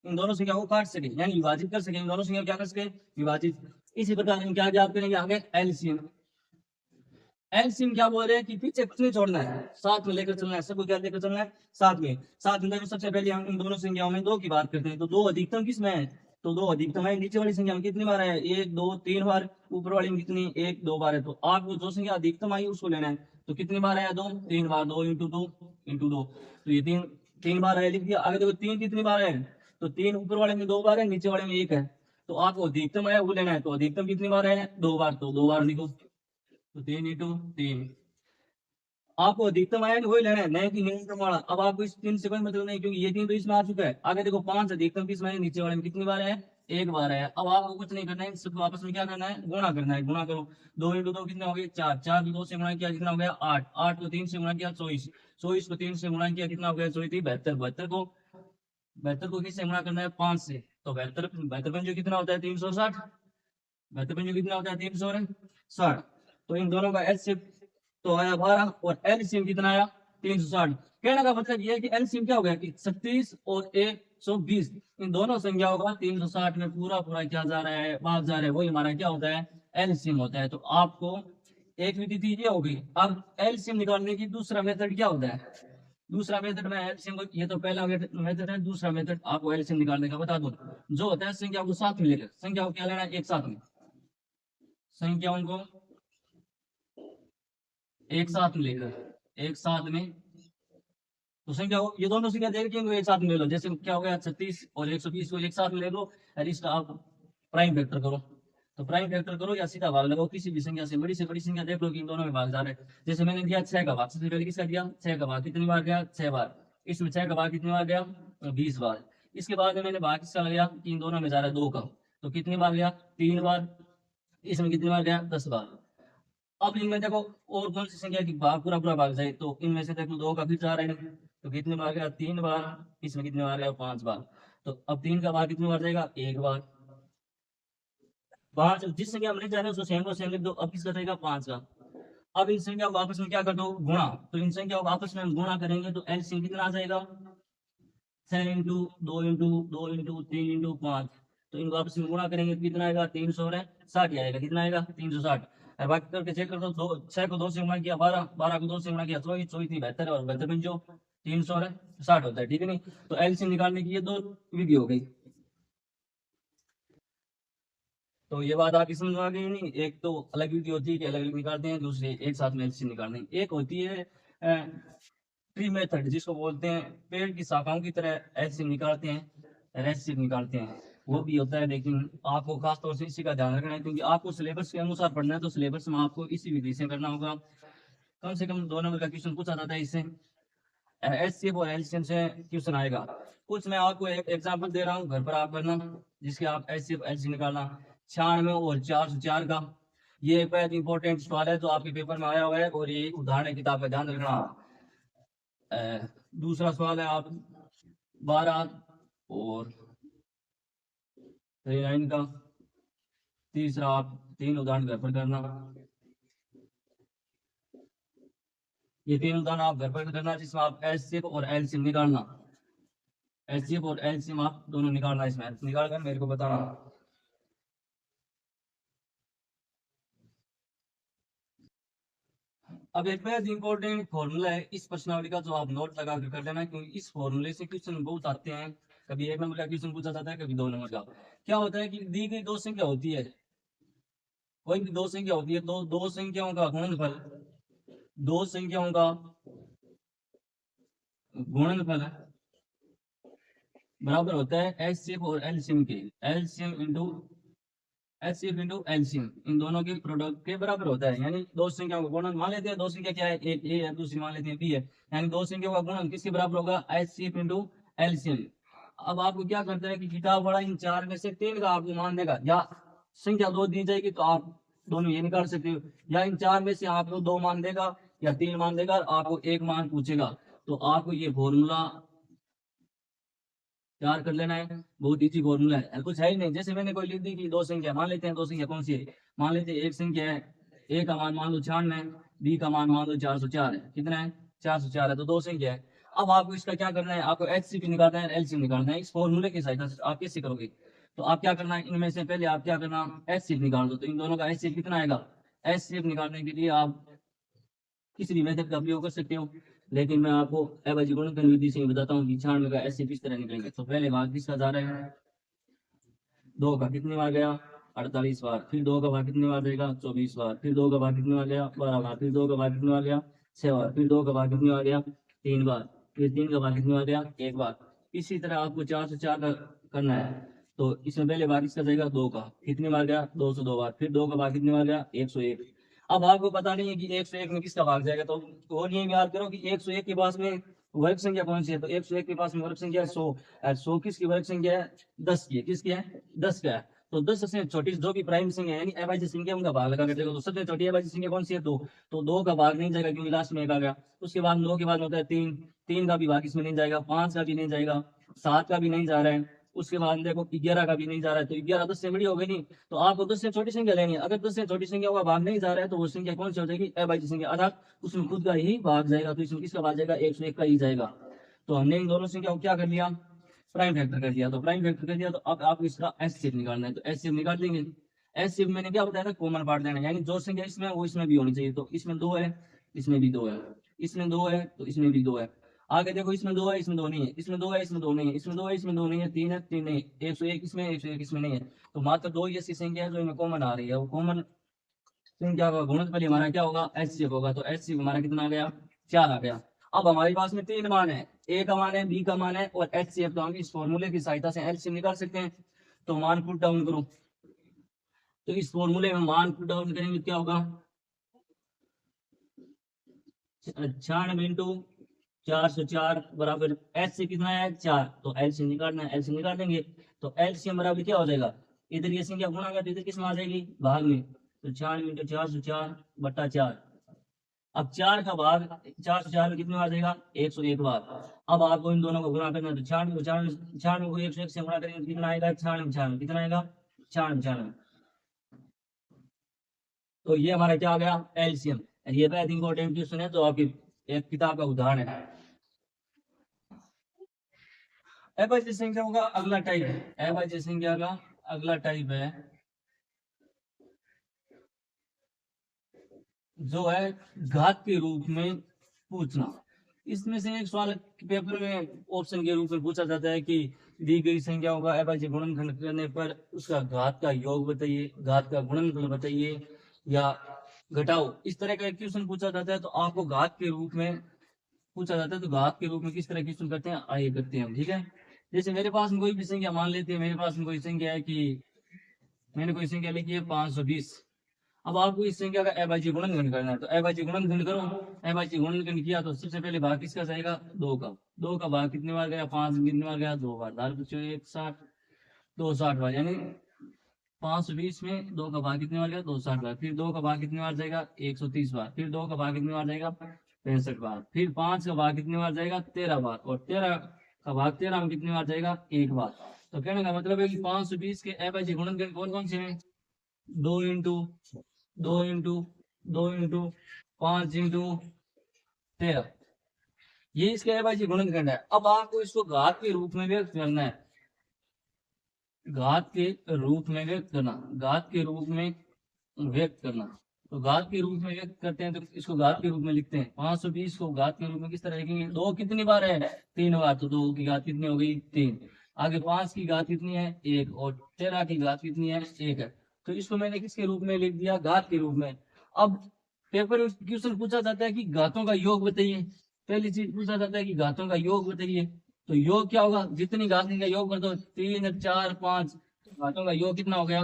इन दोनों संख्या को काट सके, यानी विभाजित कर सके। इन दोनों संख्या क्या कर सके? विभाजित। इसी प्रकार हम क्या ज्ञात करेंगे आगे? एलसीएम। एलसीएम क्या बोल रहे हैं कि पीछे कुछ नहीं छोड़ना है, साथ में लेकर चलना है, सबको क्या लेकर चलना है? साथ में। साथ में देखो सबसे पहले हम इन दोनों संख्याओं में 2 की बात करते हैं। तो 2 अधिकतम किस में है? तो 2 अधिकतम है नीचे वाली संख्या में कितनी बार है? 1 2 3 बार। ऊपर वाली में कितनी? 1 2 बार है। तो आपको जो संख्या अधिकतम आई उसको लेना है। तो कितनी बार आया? 2 3 बार। 2 इंटू 2 इंटू 2। तो ये 3 बार है, लिख दिया। आगे देखो 3 कितनी बार है? तो 3 ऊपर वाले में 2 बार है, नीचे वाले में 1 है। तो आपको अधिकतम है वो लेना है। तो अधिकतम कितनी बार है? 2 बार। तो 2 बार लिखो, तो 3 इंटू 3। आपको अधिकतम आया वही लेना है, नहीं कि न्यूनतम वाला। अब आपको इस 3 से कोई मतलब नहीं, क्योंकि ये 3 तो इसमें आ चुका है। आगे देखो 5 अधिकतम किस में? नीचे वाले में कितनी बार है? एक बार है। अब आपको कुछ नहीं करना है, सिर्फ आपस में क्या करना है? गुणा करना है। गुणा करो, 2 इंटू 2 कितने हो गए? 4। 4 को 2 से गुणा किया कितना हो गया? 8। 8 को 3 से गुणा किया 24। 24 को 3 से गुणा किया कितना हो गया? 24 72। 72 को किससे गुणा करना है? 5 से। तो 72 72 जो कितना होता है? 360। 72 जो कितना होता है? 360। तो इन दोनों का एच तो आया 12 और एलसीएम कितना आया? 360। कहने का मतलब ये है कि एलसीएम क्या हो गया कि 36 और 120, इन दोनों संख्याओं का 360 में पूरा पूरा क्या जा रहा है, भाग जा रहा है, वही हमारा क्या होता है, एलसीएम होता है। तो आपको एक विधि थी ये होगी। अब एलसीएम निकालने की दूसरा मेथड क्या होता है, दूसरा मेथड में एलसीएम को, ये तो पहला मेथड है, दूसरा मेथड आपको एलसीएम निकालने का बता दूं, जो होता है संख्या को साथ में लेकर, संख्या को क्या लेना है, एक साथ में, संख्याओं को एक साथ में लेकर, एक साथ में, तो संख्या हो, ये दोनों संख्या देख के इनको एक साथ में ले लो। जैसे क्या हो गया, 36 और 120 को एक साथ में ले लो, और इसका आप प्राइम फैक्टर करो। तो प्राइम फैक्टर करो या सीधा भाग लगाओ, किसी भी संख्या से बड़ी संख्या देख लो कि इन दोनों में भाग जा रहे हैं। जैसे मैंने दिया 6 का भाग, सबसे पहले किसका दिया, 6 का भाग, कितनी बार गया, 6 बार। इसमें 6 का भाग कितनी बार गया, 20 बार। इसके बाद में मैंने भाग किसका लगाया कि इन दोनों में जा रहा है 2 का, तो कितनी बार गया, 3 बार। इसमें कितनी बार गया, 10 बार। अब इनमें देखो और कौन सी संख्या की भाग पूरा पूरा भाग जाए, तो इनमें से देखो 2 का फिर जा रहा है, तो कितने बार गया, 3 बार। इसमें कितने बार गया, 5 बार। तो अब 3 का भाग कितनी बार जाएगा, 1 बार। 5 जिस संख्या हम ले जा रहे हैं उसको सेम को सेम लिख दो। अब किसका जाएगा, 5 का। अब इन संख्या को आपस में क्या कर दो, गुणा। तो इन संख्या को आपस में हम गुणा करेंगे तो एलसीएम कितना आ जाएगा, 6 इंटू 2 इंटू 2 इंटू 3 इंटू 5। तो इनको आपस में गुणा करेंगे तो कितना आएगा, 360 आएगा। कितना आएगा, 360। और बाकी करके चेक कर दो, 6 को 2 से गुणा किया 12, 12 को 2 से गुणा किया 24, 24 नहीं 72 और 72 में जो 360 होता है, ठीक है नहीं। तो एलसीएम निकालने की ये दो विधि हो गई। तो ये बात आपकी समझ में आ गई नहीं। एक तो अलग विधि होती है कि अलग अलग निकालते हैं, दूसरी एक साथ में एलसीएम निकालने की। एक होती है ट्री मेथड, जिसको बोलते हैं पेड़ की शाखाओं की तरह एलसीएम निकालते हैं, रेसिप्रोकल निकालते हैं, वो भी होता है। लेकिन आपको खास तौर से इसी का ध्यान रखना है, क्योंकि आपको सिलेबस के अनुसार पढ़ना है, तो सिलेबस में आपको इसी विधि से करना होगा। कम से कम 2 नंबर का क्वेश्चन पूछा जाता है इससे, एचसीएफ और एलसीएम से क्वेश्चन आएगा। कुछ मैं आपको एक एग्जांपल दे रहा हूँ, घर पर आप करना, जिसके आप एचसीएफ एलसीएम निकालना। 96 और 404 का ये एक बहुत इंपॉर्टेंट सवाल है जो आपके पेपर में आया हुआ है, और ये उदाहरण है, किताब का ध्यान रखना। दूसरा सवाल है आप 12 और 39 का। तीसरा आप 3 उदाहरण घर पर करना। ये 3 उदाहरण आप घर पर करना, जिसमें आप एचसीएफ और एलसीएम निकालना, एचसीएफ और एलसीएम आप दोनों निकालना, इसमें निकाल कर मेरे को बताना। अब एक बेहद इंपॉर्टेंट फॉर्मूला है इस प्रश्नावली का, जो आप नोट लगा कर लेना, क्योंकि इस फॉर्मूले से क्वेश्चन बहुत आते हैं। कभी 1 नंबर का क्वेश्चन पूछा जाता है, कभी 2 नंबर का। क्या होता है कि दी गई 2 संख्या होती है, कोई भी 2 संख्या होती है, तो 2 संख्याओं का गुणनफल, 2 संख्याओं का गुणनफल बराबर होता है एचसीएफ और एलसीएम के, LCM into HCF into LCM, इन दोनों के प्रोडक्ट के बराबर होता है। यानी 2 संख्याओं का गुणन मान लेते हैं, 2 संख्या क्या है, एक ए है, दूसरी मान लेते हैं बी है, यानी 2 संख्याओं का गुणन किसके बराबर होगा, एचसीएफ इंटू एलसीएम। अब आपको क्या करता है कि किताब वाला इन 4 में से 3 का आपको मान देगा, या संख्या 2 दी जाएगी तो आप दोनों ये निकाल सकते हो, या इन 4 में से आपको 2 मान देगा या 3 मान देगा, आपको 1 मान पूछेगा। तो आपको ये फॉर्मूला तैयार कर लेना है, बहुत इजी फॉर्मूला है, कुछ है ही नहीं। जैसे मैंने कोई लिख दी कि 2 संख्या मान लेते हैं, 2 संख्या कौन सी है, मान लेते हैं एक संख्या है, ए का मान मान लो 96 है, बी का मान मान लो 404 है। कितना है, 404 है, तो 2 संख्या है। अब आपको इसका क्या करना है, आपको एचसीएफ निकालना है, एलसीएम निकालना है। इस फॉर्मूले की सहायता से आप कैसे करोगे, तो आप क्या करना है, इनमें से पहले आप क्या करना, एचसीएफ निकाल दो। तो इन दोनों का एचसीएफ कितना आएगा, एचसीएफ निकालने के लिए आप किसी भी मेथड का उपयोग कर सकते हो, लेकिन मैं आपको एवरेज गुणनफल विधि से बताता हूँ कि 96 का एचसीएफ किस तरह निकलेंगे। तो पहले भाग किसका जा रहा है, 2 का कितनी बार गया, 48 बार। फिर 2 का भाग कितनी बार देगा, 24 बार। फिर 2 का भाग कितनी बार गया, 12 बार। फिर 2 का भाग कितनी बार गया, 6 बार। फिर 2 का भाग कितनी बार गया, 3 बार। फिर 3 का भाग कितनी बार गया, 1 बार। इसी तरह आपको 4 से 4 का करना है। तो इसमें पहले भाग किसका जाएगा, 2 का, कितनी बार गया, 202 बार। फिर 2 का भाग कितनी बार गया, 101। अब आपको पता नहीं है कि 101 में किसका भाग जाएगा, तो और ये याद करो कि 101 के पास में वर्ग संख्या कौन सी है, तो 101 के पास में वर्ग संख्या है 100। 100 किसकी वर्ग संख्या है, 10 की है। किसकी है, 10 का है। तो 10 से छोटी जो भी प्राइम संख्या है, यानी अभाज्य संख्या, उनका भाग लगा कर देखो, तो सबसे छोटी अभाज्य संख्या कौन सी है, 2। तो 2 का भाग नहीं जाएगा, क्योंकि लास्ट में 1 आ गया। उसके बाद 2 के बाद होता है 3, 3 का भी भाग इसमें नहीं जाएगा, 5 का भी नहीं जाएगा, 7 का भी नहीं जा रहा है, उसके बाद देखो 11 का भी नहीं जा रहा है, तो 11 10 से बड़ी हो गई नहीं, तो आपको 10 से छोटी संख्या लेनी है। अगर 10 से छोटी संख्या का भाग नहीं जा रहा है तो वो संख्या कौन सी हो जाएगी, अभाज्य संख्या, अर्थात उसमें खुद का ही भाग जाएगा, तो इसमें किसका भाग जाएगा, 101 का ही जाएगा। तो हमने इन दोनों संख्या को क्या कर लिया, प्राइम फैक्टर कर दिया। तो प्राइम फैक्टर कर दिया तो अब आपको इसका एचसीएफ निकालना है, तो एचसीएफ निकाल देंगे। एचसीएफ मैंने क्या बताया था, कॉमन पार्ट देना है, यानी जो संख्या इसमें वो इसमें भी होनी चाहिए। तो इसमें 2 है, इसमें भी 2 है, इसमें 2 है तो इसमें भी 2 है। आगे देखो इसमें 2 है, इसमें 2 नहीं है, इसमें 2 है, इसमें 2 नहीं है, इसमें 2 है, इसमें 2 नहीं है, 3 है, 3 नहीं, 101 इसमें, 101 इसमें नहीं है। तो मात्र 2 ही ऐसी संख्या है जो इनमें कॉमन आ रही है। वो कॉमन संख्या का गुणनफल हमारा क्या होगा, एचसीएफ होगा। तो एचसीएफ हमारा कितना आ गया, 4 आ गया। अब हमारे पास में 3 मान है, ए का मान है, बी का मान है और एचसीएफ, तो हम इस फॉर्मूले की सहायता से एलसीएम निकाल सकते हैं। तो मान पुट डाउन करो, तो इस फॉर्मूले में मान पुट डाउन करेंगे क्या होगा, 96 इंटू 404 बराबर एच से कितना है 4, तो एल से निकालना है, एल से निकाल देंगे। तो एलसीएम बराबर क्या हो जाएगा, इधर ये संख्या गुणा कर, इधर किस में आ जाएगी, भाग में। तो 96 इंटू 404 बट्टा 4। अब 4 का भाग 404 में कितने बार जाएगा, 101 बार। अब आपको इन दोनों को गुणा करना है, तो 96 को 101 से गुणा करेंगे कितना आएगा, 96 कितना आएगा, 96। तो ये हमारा क्या आ गया, एलसीएम। ये बहुत इंपॉर्टेंट क्वेश्चन है, तो आपकी एक किताब का उदाहरण है। अभाज्य संख्या का अगला टाइप है, अभाज्य संख्या का अगला टाइप है जो है घात के रूप में पूछना। इसमें से एक सवाल पेपर में ऑप्शन के रूप में पूछा जाता है कि दी गई संख्याओं का अभाज्य गुणनखंड करने पर उसका घात का योग बताइए, घात का गुणनफल बताइए या घटाओ, इस तरह का एक क्वेश्चन पूछा जाता है। तो आपको घात के रूप में पूछा जाता है, तो घात के रूप में किस तरह क्वेश्चन करते हैं, आइए करते हैं हम, ठीक है। जैसे मेरे पास में कोई भी संख्या मान लेते हैं, मेरे पास में कोई संख्या है कि मैंने कोई संख्या लिखी है 520। अब आपको इस संख्या का अभाज्य गुणनखंड करना है, तो अभाज्य गुणनखंड करो। अभाज्य गुणनखंड किया तो सबसे पहले भाग किसका जाएगा, 2 का। 2 का भाग कितने बार गया, 5 कितने बार गया, 2 बार। 160 260 बार, यानी 520 में 2 का भाग कितने बार गया, 260 बार। फिर 2 का भाग कितने बार जाएगा, 130 बार। फिर 2 का भाग कितने बार जाएगा, 65 बार। फिर 5 का भाग कितने बार जाएगा, 13 बार। और 13 का भाग 13 में कितने बार जाएगा, 1 बार। तो कहने का मतलब है कि 520 के अभाज्य गुणनखंड कौन कौन से हैं, 2 इंटू 2 इंटू 2 इंटू 5 इंटू 13, ये इसके अभाज्य गुणनखंड है। अब आपको इसको घात के रूप में व्यक्त करना है, घात के रूप में व्यक्त करना, घात के रूप में व्यक्त करना। तो घात के रूप में व्यक्त करते हैं, तो इसको घात के रूप में लिखते हैं। 520 को घात के रूप में किस तरह लिखेंगे, 2 कितनी बार है, 3 बार, तो 2 की घात कितनी हो गई, 3। आगे 5 की घात कितनी है, 1, और 13 की घात कितनी है, 1 है। तो इसको मैंने किसके रूप में लिख दिया, घात के रूप में। अब पेपर में क्वेश्चन पूछा जाता है कि घातों का योग बताइए, पहली चीज पूछा जाता है कि घातों का योग बताइए। तो योग क्या होगा, जितनी घात का योग कर दो, 3 4 5, घातों का योग कितना हो गया,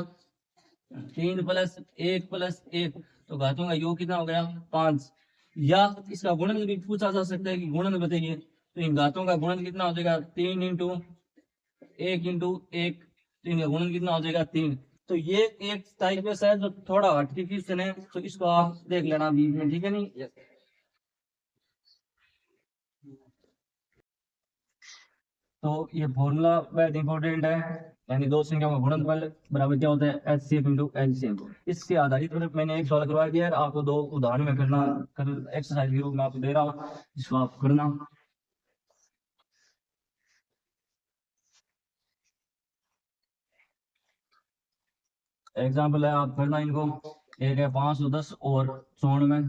3 प्लस 1 प्लस 1, तो घातों का योग कितना हो गया, 5। या इसका गुणन भी पूछा जा सकता है कि गुणन बताइए, तो इन घातों का गुणन कितना हो जाएगा, 3 इंटू 1 इंटू 1, तो इनका गुणन कितना हो जाएगा, 3। तो ये एक टाइप में शायद जो थोड़ा हटके क्वेश्चन है, तो इसको आप देख लेना बीच में, ठीक है नहीं। तो ये फॉर्मूला बहुत इंपॉर्टेंट है, यानी दो संख्याओं का गुणनफल बराबर क्या होता है, एचसीएफ इंटू एलसीएम। इससे आधारित मैंने एक सवाल करवा दिया है, आपको 2 उदाहरण में करना, एक्सरसाइज के रूप में आपको दे रहा हूँ, जिसको आप करना। एग्जाम्पल है, आप करना इनको। एक है 510 और 94,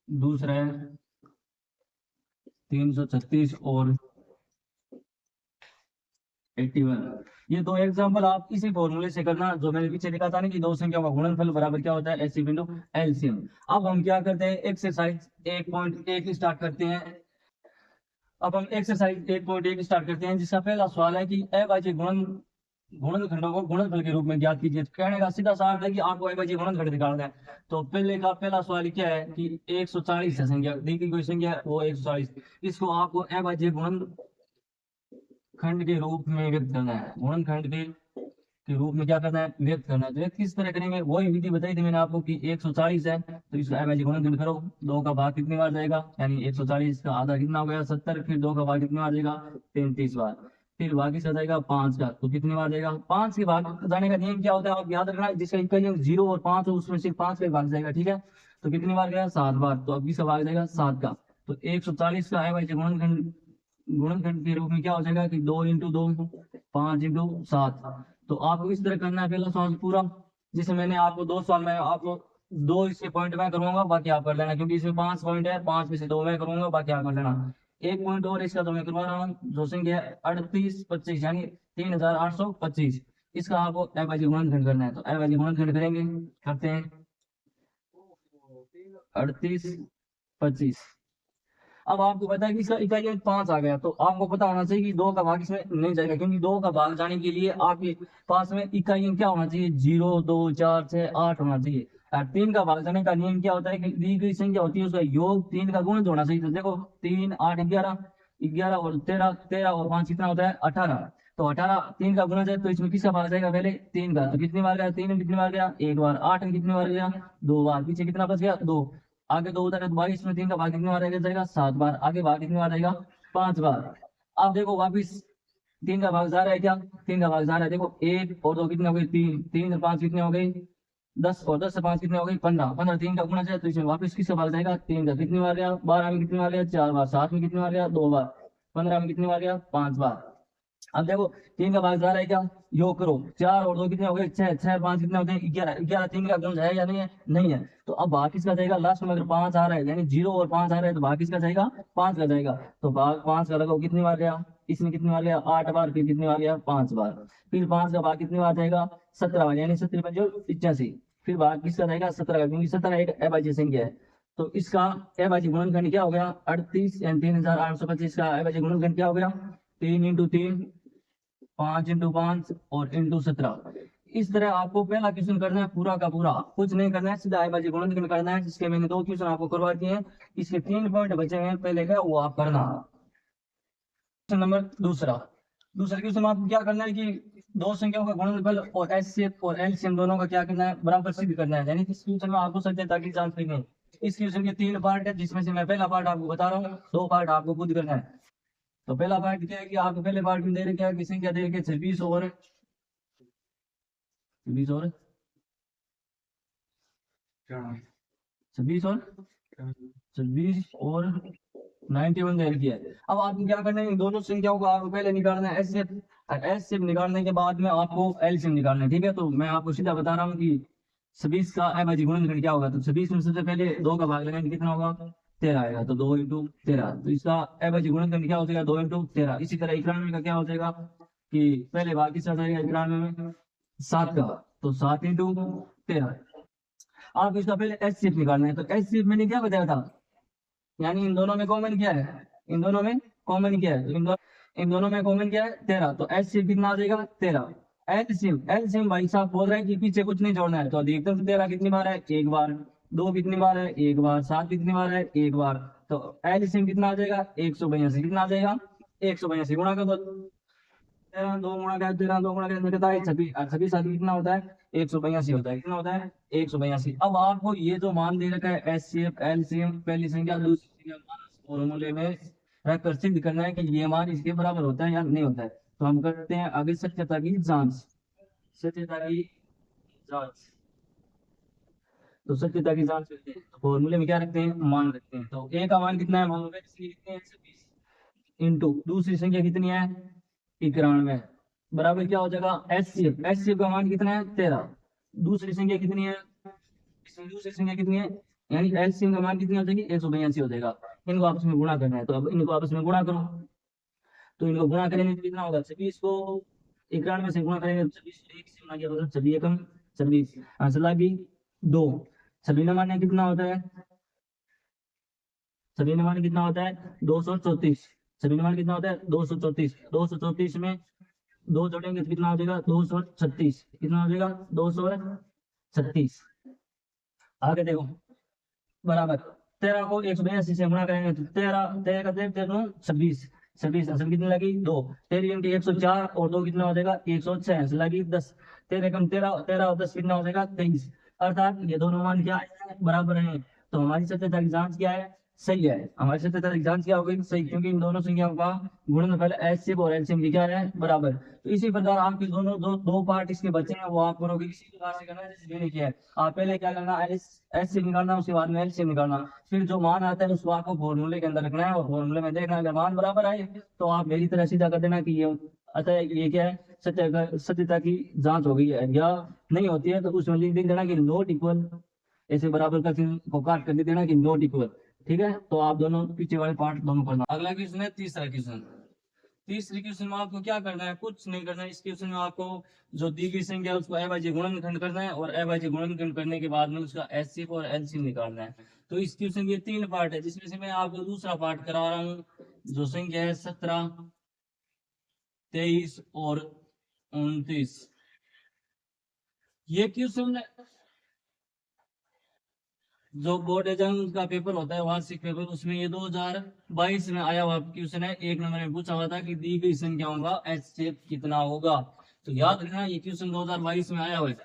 दूसरा है 336 और 81। ये 2 एग्जाम्पल आप इसी फॉर्मूले से करना जो मैंने पीछे लिखा था ना कि दो संख्याओं का गुणनफल बराबर क्या होता है, एचसीएफ इंटू एलसीएम। अब हम क्या करते हैं, एक्सरसाइज 1.1 स्टार्ट करते हैं। अब हम एक्सरसाइज 1.1 स्टार्ट करते हैं, जिसका पहला सवाल है कि अभाज्य गुणनखंडों को गुणनफल के रूप में ज्ञात कीजिए। कहने का सीधा सा अर्थ है कि आपको अभाज्य गुणनखंड निकालना है। तो पहला सवाल क्या है कि 140 है संख्या, दी गई कोई संख्या है वो 140, इसको आपको अभाज्य गुणनखंड के रूप में व्यक्त करना है, गुणनखंड के रूप में क्या करना है, व्यक्त करना है। तो व्यक्त किस तरह करेंगे, वही विधि बताई थी मैंने आपको कि 140 है तो इसका एवरेज गुणनखंड करो, 2 का भाग कितनी बार जाएगा, यानी 140 का आधा कितना हो गया 70, फिर 2 का भाग कितनी बार जाएगा 33 बार, फिर भाग किसका जाएगा 5 का, तो कितनी बार जाएगा 5 के भाग जाने का नियम क्या होता है आप याद रखना, जिसका इक्का अंक 0 और 5 हो उसमें सिर्फ 5 का भाग जाएगा, ठीक है। तो कितनी बार गया 7 बार, तो अब इसका भाग जाएगा 7 का। तो 140 का एवरेज गुणनखंड के रूप में क्या हो जाएगा कि 2 इंटू 2 5 इंटू 7। तो आपको इस तरह करना है पहला सवाल पूरा, जिसमें मैंने आपको 2 सवाल में आपको 2 इसके पॉइंट मैं करूंगा, बाकी आप कर लेना, क्योंकि इसमें 5 पॉइंट है, 5 में से 2 मैं करूंगा, बाकी आप कर लेना। एक पॉइंट और इसका तो मैं करवा रहा हूँ, जो संख्या है 3825 यानी 3825, इसका आपको अविभाज्य गुणनखंड करना है। तो अविभाज्य गुणनखंड करेंगे, करते हैं 3825। अब आपको पता है कि इसका इकाई अंक 5 आ गया, तो आपको पता होना चाहिए कि 2 का भाग इसमें नहीं जाएगा, क्योंकि 2 का भाग जाने के लिए आपके पास में इकाई अंक क्या होना चाहिए 0 2 4 6 8 होना चाहिए। और 3 का भाग जाने का नियम क्या होता है कि दी गई संख्या होती है उसका योग 3 का गुणज होना चाहिए। तो देखो 3 8 11 11 और 13 13 और 5 कितना होता है 18। तो 18 3 का गुणज है, तो इसमें किसका भाग जाएगा पहले 3 का। तो कितनी बार गया 3 में कितनी बार गया 1 बार, 8 में कितनी बार गया 2 बार, पीछे कितना बच गया 2, आगे 2 उधर है तो 22 में 3 का भाग कितनी बार आएगा जाएगा 7 बार, आगे भाग कितनी बार आएगा 5 बार। अब देखो वापिस 3 का भाग जा रहा है क्या, 3 का भाग जा रहा है, देखो 1 और 2 कितने हो गए 3, 3 और 5 कितने हो गए 10, और 10 से 5 कितने हो गए 15, 15 3 का गुणज है, तो इसमें वापस किसका भाग जाएगा 3 का। कितनी बार गया 12 में कितनी बार गया 4 बार, 7 में कितनी बार गया 2 बार, 15 में कितनी बार गया 5 बार। अब देखो 3 का भाग जा रहा है क्या, योग करो 4 और 2 कितने हो गए 6, 6 और 5 कितने होते हैं 11, 11 3 का गुणज है या नहीं है, नहीं है। तो अब भाग किसका जाएगा लास्ट में, अगर 5 आ रहा है यानी 0 और 5 आ रहा है तो भाग किसका जाएगा 5 का जाएगा। तो भाग 5 का लगाओ, कितनी बार गया इसमें कितनी बार गया 8 बार, फिर कितनी बार गया 5 बार, फिर 5 का भाग कितनी बार जाएगा 17 बार, यानी 17 पंजो 85, फिर भाग किसका जाएगा 17 का, क्योंकि 17 एक अविभाज्य संख्या है। तो इसका अविभाज्य गुणनखंड क्या हो गया 38 यानी 3825 का अविभाज्य गुणनखंड क्या हो गया 3 इंटू 3 5 इंटू 5 और इंटू 17। इस तरह आपको पहला क्वेश्चन करना है पूरा का पूरा, कुछ नहीं करना है, सीधा अविभाज्य गुणनखंड करना है, जिसके मैंने 2 क्वेश्चन आपको करवा दिए हैं, इसके 3 पॉइंट बचे हैं पहले का, वो आप करना। क्वेश्चन नंबर दूसरा क्वेश्चन आपको क्या करना है कि 2 संख्याओं का गुणनफल और एचसीएफ और एलसीएम दोनों का क्या करना है बराबर सिद्ध करना है, यानी इस क्वेश्चन में आपको सत्यता की जांच करनी है। इस क्वेश्चन के 3 पार्ट है, जिसमें से मैं पहला पार्ट आपको बता रहा हूँ, 2 पार्ट आपको खुद करना है। तो पहला पार्ट क्या है कि आपको पहले पार्ट में दे रखे हैं कि संख्या दे रखे 26 और 26 और 26 और 91 दे रखी है। अब आपको क्या करना है, इन दोनों संख्याओं को आपको पहले निकालना है एचसीएफ निकालने के बाद में आपको एलसीएम निकालना है, ठीक है। तो मैं आपको सीधा बता रहा हूँ कि 26 का अविभाज्य गुणनखंड क्या होगा। तो 26 में सबसे पहले 2 का भाग लगाएंगे, कितना होगा 13 आएगा, तो 2 इंटू 13, तो इसका अविभाज्य गुणनखंड क्या हो जाएगा 2 इंटू 13। इसी तरह 91 का क्या हो जाएगा कि पहले भाग किसका जाएगा 91 में 7 का, तो 7 इंटू 13। आप इसका पहले एचसीएफ निकालना है, तो एचसीएफ मैंने क्या बताया था, यानी इन दोनों में कॉमन क्या है, इन दोनों में कॉमन क्या है, इन दोनों में कॉमन क्या है 13, तो एचसीएफ कितना आ जाएगा 13। एलसीएम भाई साहब बोल रहे हैं कि पीछे कुछ नहीं जोड़ना है, तो अधिकतम से 13 कितनी बार है 1 बार, 2 कितनी बार है 1 बार, 7 कितनी बार है 1 बार, तो एलसीएम कितना आ जाएगा 182, कितना आ जाएगा 182 गुणा कर दो, 13 2 गुणा कर 13 2 गुणा कर कितना है 26, और 26 आदि कितना होता है 182 होता है, कितना होता है 182। अब आपको ये जो मान दे रखा है एचसीएफ एलसीएम पहली संख्या दूसरी संख्या फॉर्मूले में रखकर सिद्ध करना है कि ये मान इसके बराबर होता है या नहीं होता है। तो हम करते हैं आगे सत्यता की जांच, सत्यता की जांच। तो सत्यता की जांच करते हैं, तो फॉर्मूले में क्या रखते हैं मान रखते हैं। तो ए का मान कितना है मान लो लिखते हैं 26 इंटू दूसरी संख्या कितनी है 91, बराबर क्या हो जाएगा एचसीएफ का मान कितना है 13, दूसरी संख्या कितनी है, दूसरी संख्या कितनी है, यानी एलसीएम का मान कितनी हो जाएगी 182 हो जाएगा। इनको आपस में गुणा करना है, तो अब इनको आपस में गुणा करो, तो इनको गुणा करेंगे तो कितना होगा 26 को 91 से गुणा करेंगे तो 26 1 से गुणा किया होगा 26 एकम 26, आंसर भी 2। 26 नवाने कितना होता है, 26 नवाने कितना होता है 234, 26 नवाने कितना होता है 234, 234 में 2 जोड़ेंगे तो कितना हो जाएगा 236, कितना हो जाएगा 236। आगे देखो बराबर 13 को 182 से गुणा करेंगे तो 13 13 का 13 26, 26 आंसर कितनी लगी 2। 13 इंटू 104 और 2 कितना हो जाएगा 106 आंसर लगी 10। 13 कम 13, 13 और 10 कितना हो जाएगा 23। अर्थात ये दोनों मान क्या है बराबर है। तो हमारी सत्यता की जांच क्या है सही है। हमारी सत्यता की जांच क्या होगी सही, क्योंकि इन दोनों संख्याओं का गुणनफल एचसीएफ और एलसीएम की क्या है बराबर। तो इसी प्रकार आपके दोनों दो पार्ट इसके बचे हैं वो आप करोगे इसी प्रकार से करना है जैसे मैंने किया है। आप पहले क्या करना एचसीएफ निकालना, उसके बाद में एलसीएम निकालना, फिर जो मान आता है उसको आपको फॉर्मूले के अंदर रखना है और फॉर्मूले में देखना अगर मान बराबर आए तो आप मेरी तरह सीधा कर देना कि ये अतः ये क्या है सत्यता की जांच हो गई है। या नहीं होती है तो उसमें लिख देना कि नॉट इक्वल, ऐसे बराबर का चिन्ह को काट कर देना कि नॉट इक्वल। ठीक है, तो आप दोनों पीछे वाले पार्ट दोनों पढ़ना। अगला क्वेश्चन है तीसरा क्वेश्चन। तीसरी क्वेश्चन में आपको क्या करना है कुछ नहीं करना है। इस क्वेश्चन में आपको जो दी गई संख्या है उसको अभाज्य गुणनखंड करना है और अभाज्य गुणनखंड करने के बाद में उसका एचसीएफ और एलसीएम निकालना है। तो इस क्वेश्चन के 3 पार्ट है जिसमें से मैं आपको दूसरा पार्ट करा रहा हूँ जो संख्या है 17, 23 और 29। ये क्वेश्चन जो बोर्ड एग्जाम का पेपर होता है वार्षिक पेपर उसमें ये 2022 में आया हुआ क्वेश्चन है। 1 नंबर में पूछा हुआ था कि दी गई संख्याओं का एचसीएफ कितना होगा। तो याद रखना ये क्वेश्चन 2022 में आया हुआ है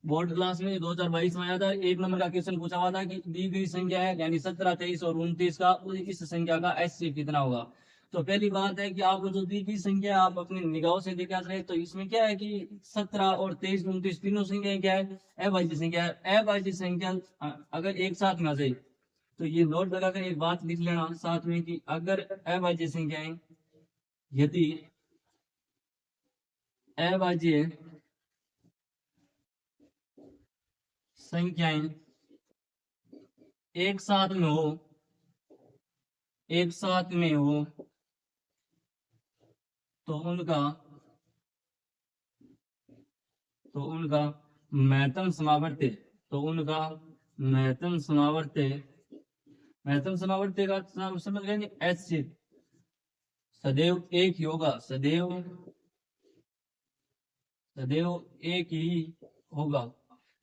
बोर्ड क्लास में 2022 में आया था। 1 नंबर का क्वेश्चन पूछा हुआ था कि दी गई संख्या है यानी 17, 23 और 29 का इस संख्या का एचसीएफ कितना होगा। तो पहली बात है कि आपको जो दी गई संख्या आप अपनी निगाहों से देखा जाए तो इसमें क्या है कि 17 और 23, 29 तीनों संख्या क्या है अभाज्य संख्या है। अभाज्य संख्या अगर एक साथ में आ जाए तो ये नोट लगाकर एक बात लिख लेना साथ में कि अगर अभाज्य संख्याएं यदि अभाज्य संख्याएं एक साथ में हो तो उनका महत्तम समावर्त्य का समझ गए एचसीएफ सदैव एक ही होगा, सदैव एक ही होगा।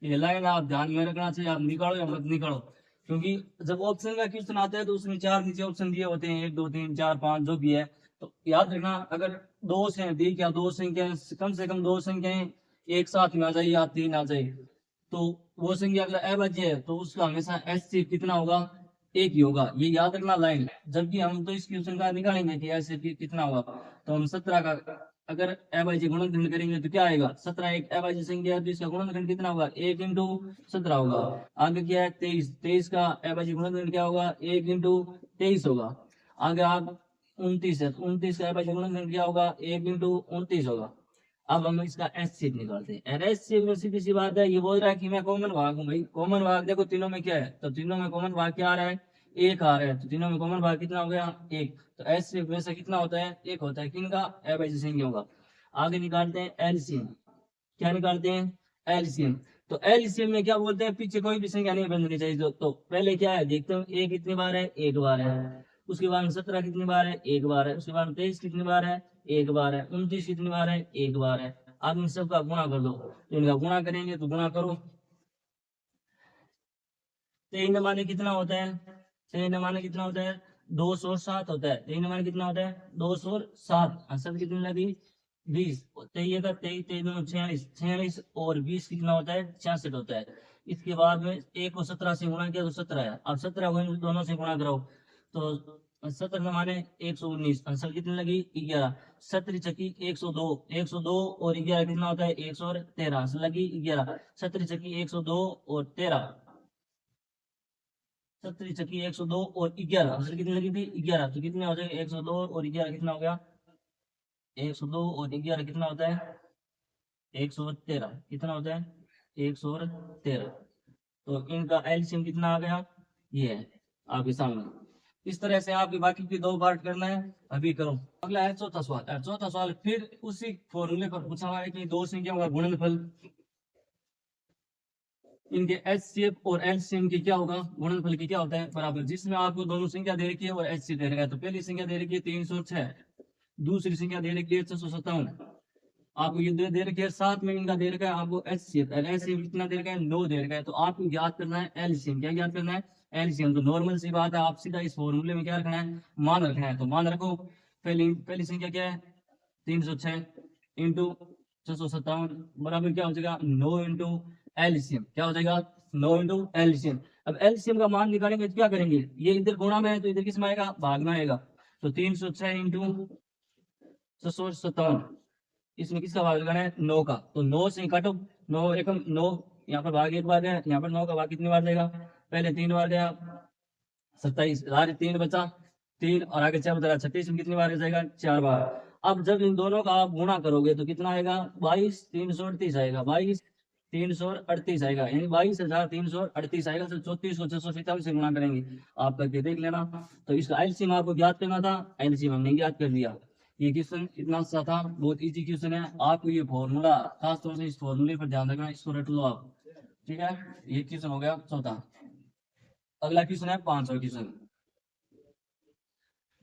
ये लाइन आप ध्यान में रखना चाहिए। आप निकालो या मत निकालो, क्योंकि जब ऑप्शन का क्वेश्चन आता है तो उसमें 4 नीचे ऑप्शन दिए होते हैं 1 2 3 4 5 जो भी है। तो याद रखना अगर दो से दी क्या दो संख्या कम से कम 2 संख्याएं एक साथ में आ जाए या 3 आ जाए तो वो संख्या अगर अभाज्य है तो उसका हमेशा एचसीएफ कितना होगा एक ही होगा। ये याद रखना लाइन। जबकि हम तो इस क्वेश्चन का निकालेंगे कि एचसीएफ कितना होगा। तो हम 17 का अगर अभाज्य गुणनखंड करेंगे तो क्या आएगा 17 एक अभाज्य संख्या है तो इसका गुणनखंड कितना होगा 1 इंटू 17 होगा। आगे क्या है 23 का अभाज्य गुणनखंड क्या होगा 1 इंटू 23 होगा। आगे आप 29 है तो 29 का अभाज्य गुणनखंड क्या होगा 1 इंटू 29 होगा। अब हम इसका एचसीएफ निकालते हैं। एचसीएफ में सीधी सी बात है ये बोल रहा है कि मैं कॉमन भाग हूँ भाई। कॉमन भाग देखो तीनों में क्या है तो तीनों में कॉमन भाग क्या आ रहा है 1 आ रहा है। तो तीनों में कॉमन भाग कितना हो गया 1। तो एचसीएफ में से कितना होता है 1 होता है किनका अभाज्य संख्याओं का। आगे निकालते हैं एलसीएम। क्या निकालते हैं एलसीएम। तो एलसीएम में क्या बोलते हैं पीछे कोई भी संख्या नहीं बदलनी चाहिए। तो पहले क्या है देखते हैं ए कितनी बार है 1 बार है। उसके बाद में 17 कितनी बार है 1 बार है। उसके बाद में 23 कितनी बार है 1 बार है। 29 कितनी बार है 1 बार है। अब इन सबका गुणा कर दो। तो इनका गुणा करेंगे तो गुणा करो 3 माने कितना होता है 3 माने कितना होता है 207 होता है। 3 माने कितना होता है 207। आंसर कितनी लगी 20। 23 का 23 दोनों 46 और 20 कितना होता है 66 होता है। इसके बाद में 1 को 17 से गुणा किया तो 17 है। अब 17 को इन दोनों से गुणा करो तो 17 माने 119। आंसर कितनी लगी 11। 17 चक्की 102 और 11 कितना होता है 113। आंसर लगी 11। 17 चक्की 102 और 13 17 चक्की 102 और 11 आंसर कितनी लगी थी 11। तो कितने हो जाएगा 102 और 11 कितना हो गया 102 और 11 कितना होता है 113। कितना होता है 113। तो इनका एलसीएम कितना आ गया ये है आपके सामने। इस तरह से आपके बाकी की 2 पार्ट करना है अभी करो। अगला है चौथा सवाल। चौथा सवाल फिर उसी फॉर्मूले पर पूछा हुआ है कि 2 संख्याओं का गुणनफल इनके एचसीएफ और एलसीएम की क्या होगा गुणनफल की क्या होता है बराबर। जिसमें आपको दोनों संख्या दे रखी है और एचसीएफ दे रखा है। तो पहली संख्या दे रखी है 306, दूसरी संख्या दे रखी है 657। आपको ये दे रखी है साथ में इनका दे रखा है आपको एचसीएफ। एलसीएम कितना दे रखा है 9 दे रखा है। तो आपको याद करना है एलसीएम। क्या याद करना है एलसीएम। तो नॉर्मल सी बात है, आप सीधा इस फॉर्मूले में क्या रखना है, मान रखना है। तो मान रखो, पहली संख्या क्या है, 306 इंटू 657 बराबर क्या हो जाएगा, 9 इंटू एलसीएम। क्या हो जाएगा, 9 इंटू एलसीएम। अब एलसीएम का मान निकालेंगे तो क्या करेंगे, ये इधर गुणा में है तो इधर किस में आएगा, भाग में आएगा। तो 306 इंटू 657, इसमें किसका भाग लगाना है, 9 का। तो 9 से काटो, 9 एकम 9, यहाँ पर भाग एक बार गया, यहाँ पर 9 का भाग कितनी बार जाएगा, पहले 3 बार गया, 27, आगे 3 बचा, 3 और आगे 4 बचा, 36 में कितनी बार जाएगा, 4 बार। अब जब इन दोनों का आप गुणा करोगे तो कितना आएगा, 22,338 आएगा, 22,338 आएगा, यानी 22,338 आएगा। तो 34 को 647 से गुणा करेंगे, आप करके देख लेना। तो इसका एलसीएम आपको ज्ञात करना था, एलसीएम हमने ज्ञात कर दिया। ये क्वेश्चन इतना सा था, बहुत इजी क्वेश्चन है। आपको ये फॉर्मूला खास तौर से इस फॉर्मूले पर ध्यान रखना, इसको रट लो आप, ठीक है। ये क्वेश्चन हो गया चौथा। अगला क्वेश्चन है 5वां क्वेश्चन।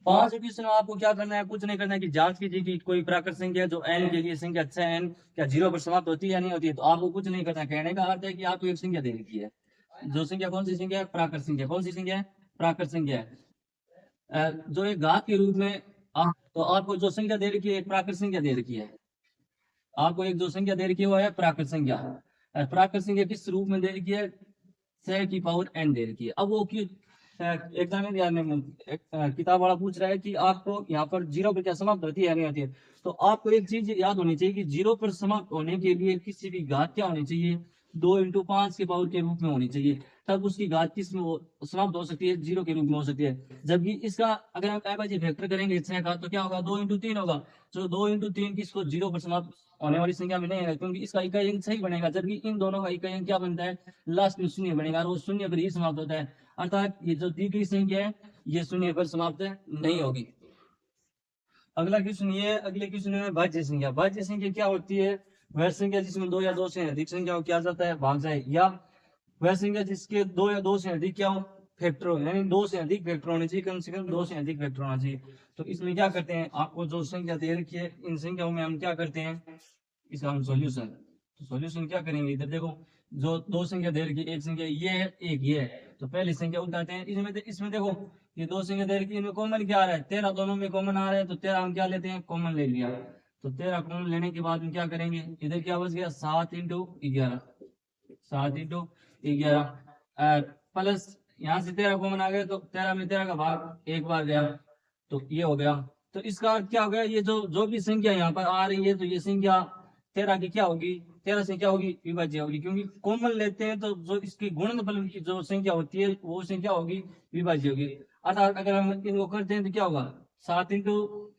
5वां क्वेश्चन में आपको क्या करना है, कुछ नहीं करना है कि जांच कीजिए कि कोई प्राकृत संख्या जो n के लिए संख्या 6n क्या 0 पर समाप्त होती है या नहीं होती है। तो आपको कुछ नहीं करना है, कहने का अर्थ है कि आपको एक संख्या दे रखी है, जो संख्या कौन सी संख्या है, प्राकृत संख्या। कौन सी संख्या है, प्राकृत संख्या है। जो एक घात के रूप में तो आपको जो संख्या दे रखी है, एक प्राकृत संख्या दे रखी है। आपको एक जो संख्या दे रखी है वो है प्राकृत संख्या। प्राकृत संख्या किस रूप में दे रखी है, 6 की पावर n दे रखी है। अब वो क्यों एग्जाम में किताब वाला पूछ रहा है कि आपको यहाँ पर 0 पर क्या समाप्त होती है या नहीं होती है। तो आपको एक चीज याद होनी चाहिए कि 0 पर समाप्त होने के लिए किसी भी घात क्या होनी चाहिए, 2 इंटू 5 के पावर के रूप में होनी चाहिए, तब उसकी घात किस में समाप्त हो सकती है, 0 के रूप में हो सकती है। जबकि इसका अगर हम एवरेज फैक्टर करेंगे 6 का तो क्या होगा, 2 इंटू 3 होगा। जो 2 इंटू 3 किसको 0 पर समाप्त होने वाली संख्या में नहीं है, क्योंकि इसका इकाई अंक सही बनेगा, जबकि इन दोनों का इकाई अंक क्या बनता है, लास्ट में शून्य बनेगा, और वो शून्य पर ही समाप्त होता है। अर्थात ये जो दी गई संख्या है ये शून्य पर समाप्त नहीं होगी। अगला क्वेश्चन ये, अगले क्वेश्चन में भाज्य संख्या। भाज्य संख्या क्या होती है, वह संख्या जिसमें 2 या 2 से अधिक संख्या को क्या जाता है, भाग जाए, या वह संख्या जिसके 2 या 2 से अधिक क्या हो, फैक्टर हो, यानी 2 से अधिक फैक्टर होने चाहिए, कम से कम 2 से अधिक फैक्टर होना चाहिए। तो इसमें क्या करते हैं, आपको जो संख्या दे रखी है इन संख्याओं में हम क्या करते हैं, इसका हम सॉल्यूशन, तो सॉल्यूशन क्या करेंगे, इधर देखो जो 2 संख्या दे रखी है, एक संख्या ये है एक ये है, तो पहली संख्या उठाते हैं। इसमें देखो ये 2 संख्या दे रखी है, इनमें कॉमन क्या आ रहा है, 13 दोनों में कॉमन आ रहा है, तो 13 हम क्या लेते हैं, कॉमन ले लिया। तो 13 कॉमन लेने के बाद में क्या करेंगे, इधर क्या बच गया, 7 इंटू 11, 7 इंटू 11 प्लस यहाँ से 13 कॉमन आ गया, तो 13 में 13 का भाग एक बार गया, तो ये हो गया। तो इसका अर्थ क्या हो गया, ये जो भी संख्या यहाँ पर आ रही है तो ये संख्या 13 की क्या होगी, 13 से क्या होगी, विभाज्य होगी, क्योंकि कॉमन लेते हैं तो जो इसकी गुणनफल की जो संख्या होती है वो संख्या होगी, विभाज्य होगी। अर्थात अगर हम इनको करते हैं तो क्या होगा, 7 इंटू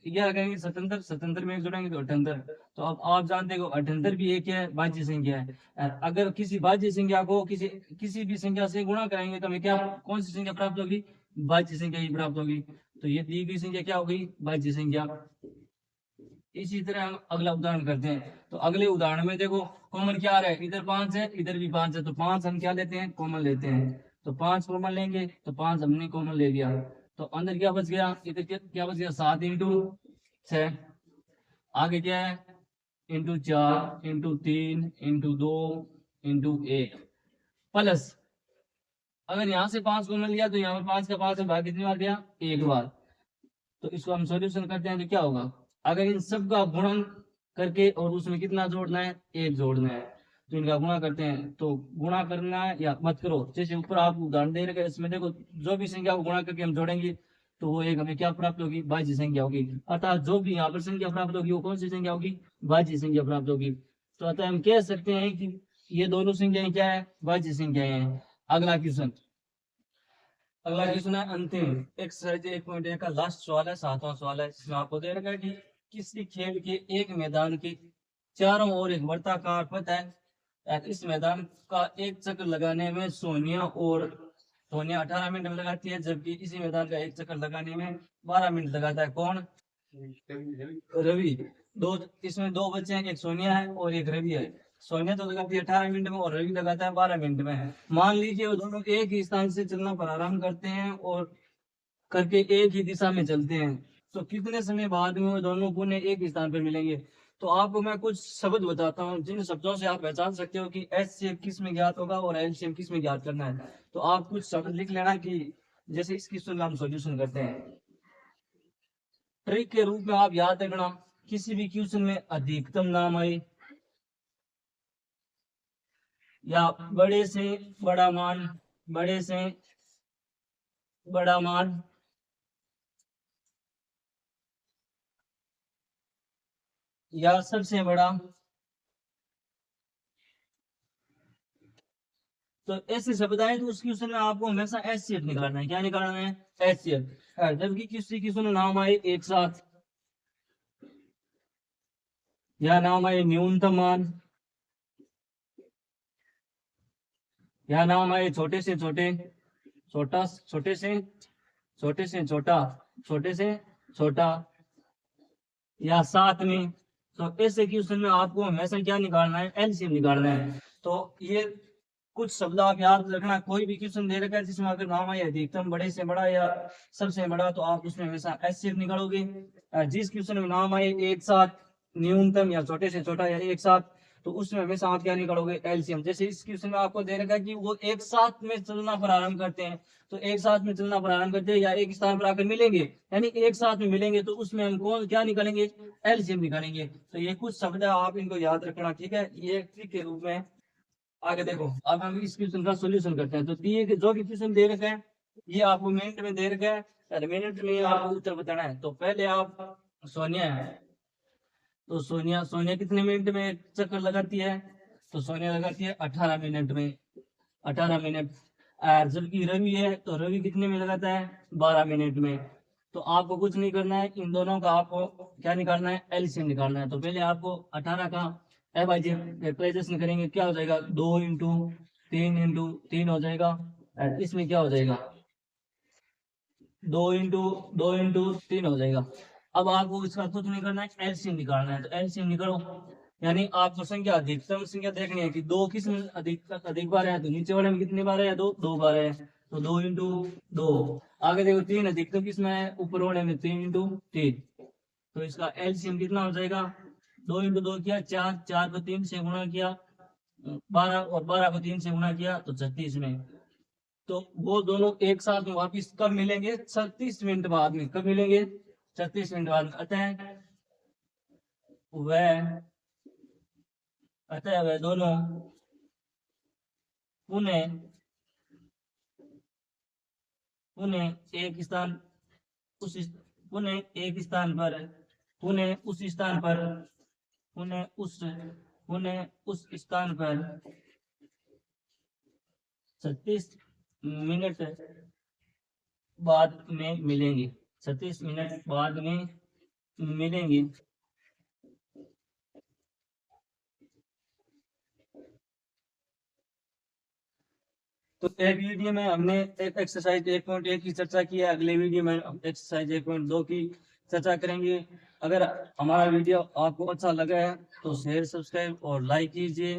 11 करेंगे 77, 77 में एक जोड़ेंगे तो 78। तो अब आप जानते हो 78 भी एक है, भाज्य संख्या है। अगर किसी भाज्य संख्या को किसी भी संख्या से गुणा करेंगे तो हमें क्या, कौन सी संख्या प्राप्त होगी, भाज्य संख्या ही प्राप्त होगी। तो ये दी गई संख्या क्या हो गई, भाज्य संख्या। इसी तरह हम अगला उदाहरण करते हैं। तो अगले उदाहरण में देखो कॉमन क्या आ रहा है, इधर 5 है इधर भी 5 है, तो 5 हम क्या लेते हैं, कॉमन लेते हैं। तो 5 कॉमन लेंगे तो 5 हमने कॉमन ले लिया, तो अंदर क्या बच गया, इधर क्या बच गया, 7 इंटू 6, आगे क्या है, into 4 into 3 into 2 into 1 plus, अगर यहाँ से 5 कॉमन लिया तो यहाँ पर 5 का 5 भाग कितनी बार गया, एक बार। तो इसको हम सॉल्यूशन करते हैं तो क्या होगा, अगर इन सब का गुणन करके और उसमें कितना जोड़ना है, एक जोड़ना है, तो इनका गुणा करते हैं। तो गुणा करना है या मत करो, जैसे ऊपर आप उदाहरण दे रहे हैं इसमें देखो जो भी संख्या को गुणा करके हम जोड़ेंगे तो वो एक हमें क्या प्राप्त होगी, भाज्य संख्या होगी। अर्थात जो भी यहाँ पर संख्या प्राप्त होगी वो कौन सी संख्या होगी, भाज्य संख्या प्राप्त होगी। तो अतः हम कह सकते हैं कि ये दोनों संख्याएं क्या है, भाज्य संख्याएं हैं। अगला क्वेश्चन, अगला क्वेश्चन है अंतिम एक्सरसाइज 1.1 का लास्ट सवाल है, 7वां सवाल है। इसमें आपको दे रखा है कि किसी खेल के एक मैदान के चारों ओर एक वर्ताकार पथ है, इस मैदान का एक चक्कर लगाने में सोनिया 18 मिनट में लगाती है, जबकि इसी मैदान का एक चक्कर लगाने में 12 मिनट लगाता है। कौन, रवि। इसमें 2 बच्चे हैं, एक सोनिया है और एक रवि है। सोनिया तो लगाती है 18 मिनट में और रवि लगाता है 12 मिनट में। मान लीजिए वो दोनों एक ही स्थान से चलना प्रारंभ करते हैं और करके एक ही दिशा में चलते हैं, तो कितने समय बाद में वो दोनों पुनः एक ही स्थान पर मिलेंगे। तो आपको मैं कुछ शब्द बताता हूँ जिन शब्दों से आप पहचान सकते हो कि एचसीएफ किस में ज्ञात होगा और एलसीएम किस में ज्ञात करना है। तो आप कुछ शब्द लिख लेना कि जैसे इस क्वेश्चन का हम सॉल्यूशन करते हैं। ट्रिक के रूप में आप याद रखना, किसी भी क्वेश्चन में अधिकतम नाम आए या बड़े से बड़ा मान, बड़े से बड़ा मान या सबसे बड़ा, तो ऐसे शब्द आए तो उस क्वेश्चन में आपको हमेशा एचसीएफ निकालना है। क्या निकालना है? एचसीएफ। जबकि किसी क्वेश्चन में नाम आए एक साथ या नाम आए न्यूनतम मान या नाम आए छोटे से छोटे, छोटा छोटे से छोटे से छोटा, छोटे से छोटा या साथ में, तो ऐसे क्वेश्चन में आपको हमेशा क्या निकालना है? एलसीएम निकालना है। तो ये कुछ शब्द आप याद रखना। कोई भी क्वेश्चन दे रखा है जिसमें अगर नाम आए अधिकतम, बड़े से बड़ा या सबसे बड़ा, तो आप उसमें हमेशा एचसीएफ निकालोगे। जिस क्वेश्चन में नाम आए एक साथ, न्यूनतम या छोटे से छोटा या एक साथ, तो उसमें हमेशा आप क्या निकालोगे? एलसीएम। जैसे इस क्वेश्चन में आपको दे रखा है कि वो एक साथ में चलना प्रारंभ करते हैं, तो एक साथ में चलना प्रारंभ करते हैं या एक स्थान पर आकर मिलेंगे, यानी एक साथ में मिलेंगे, तो उसमें हम कौन क्या निकालेंगे? एलसीएम निकालेंगे। तो ये कुछ शब्द है, आप इनको याद रखना, ठीक है? ये ट्रिक के रूप में। आगे देखो, अब हम इस क्वेश्चन का सॉल्यूशन करते हैं। तो दिए जो भी क्वेश्चन दे रखा है ये आपको मिनट में दे रखा है, और मिनट में आपको उत्तर बताना है। तो पहले आप सोनिया है, तो सोनिया सोनिया कितने मिनट में चक्कर लगाती है? तो सोनिया लगाती है 18 मिनट में, 18 मिनट। और जबकि रवि है, तो रवि कितने में लगाता है? 12 मिनट में। तो आपको कुछ नहीं करना है, इन दोनों का आपको क्या निकालना है? एलसीएम निकालना है। तो पहले आपको 18 का फैक्टराइजेशन करेंगे, क्या हो जाएगा? 2 इंटू 3 इंटू 3 हो जाएगा। और इसमें क्या हो जाएगा? 2 इंटू 3 हो जाएगा। अब आपको इसका कुछ नहीं करना है, एलसीएम निकालना है। तो एलसीएम निकालो, यानी आपको संख्या अधिकतम संख्या देखनी है कि दो किस में अधिक बार है, तो नीचे वाले में कितनी बार है? दो बार है, तो 2 इंटू 2। आगे देखो, 3 अधिकतम किस में है? ऊपर वाले में, 3 इंटू 3। तो इसका एलसीएम कितना हो जाएगा? 2 इंटू 2 किया 4, 4 को 3 से गुणा किया 12, और 12 को 3 से गुणा किया तो 36 में। तो वो दोनों एक साथ में वापिस कब मिलेंगे? 36 मिनट बाद में। कब मिलेंगे? 36 मिनट बाद में। वह अतः वह दोनों पुनः पुनः एक स्थान उस पुनः एक स्थान पर पुनः उस स्थान पर पुनः उस स्थान पर 36 मिनट बाद में मिलेंगे। 36 मिनट बाद में मिलेंगे। तो एक वीडियो में हमने एक एक्सरसाइज 1.1 की चर्चा की है, अगले वीडियो में एक्सरसाइज 1.2 की चर्चा करेंगे। अगर हमारा वीडियो आपको अच्छा लगा है तो शेयर, सब्सक्राइब और लाइक कीजिए।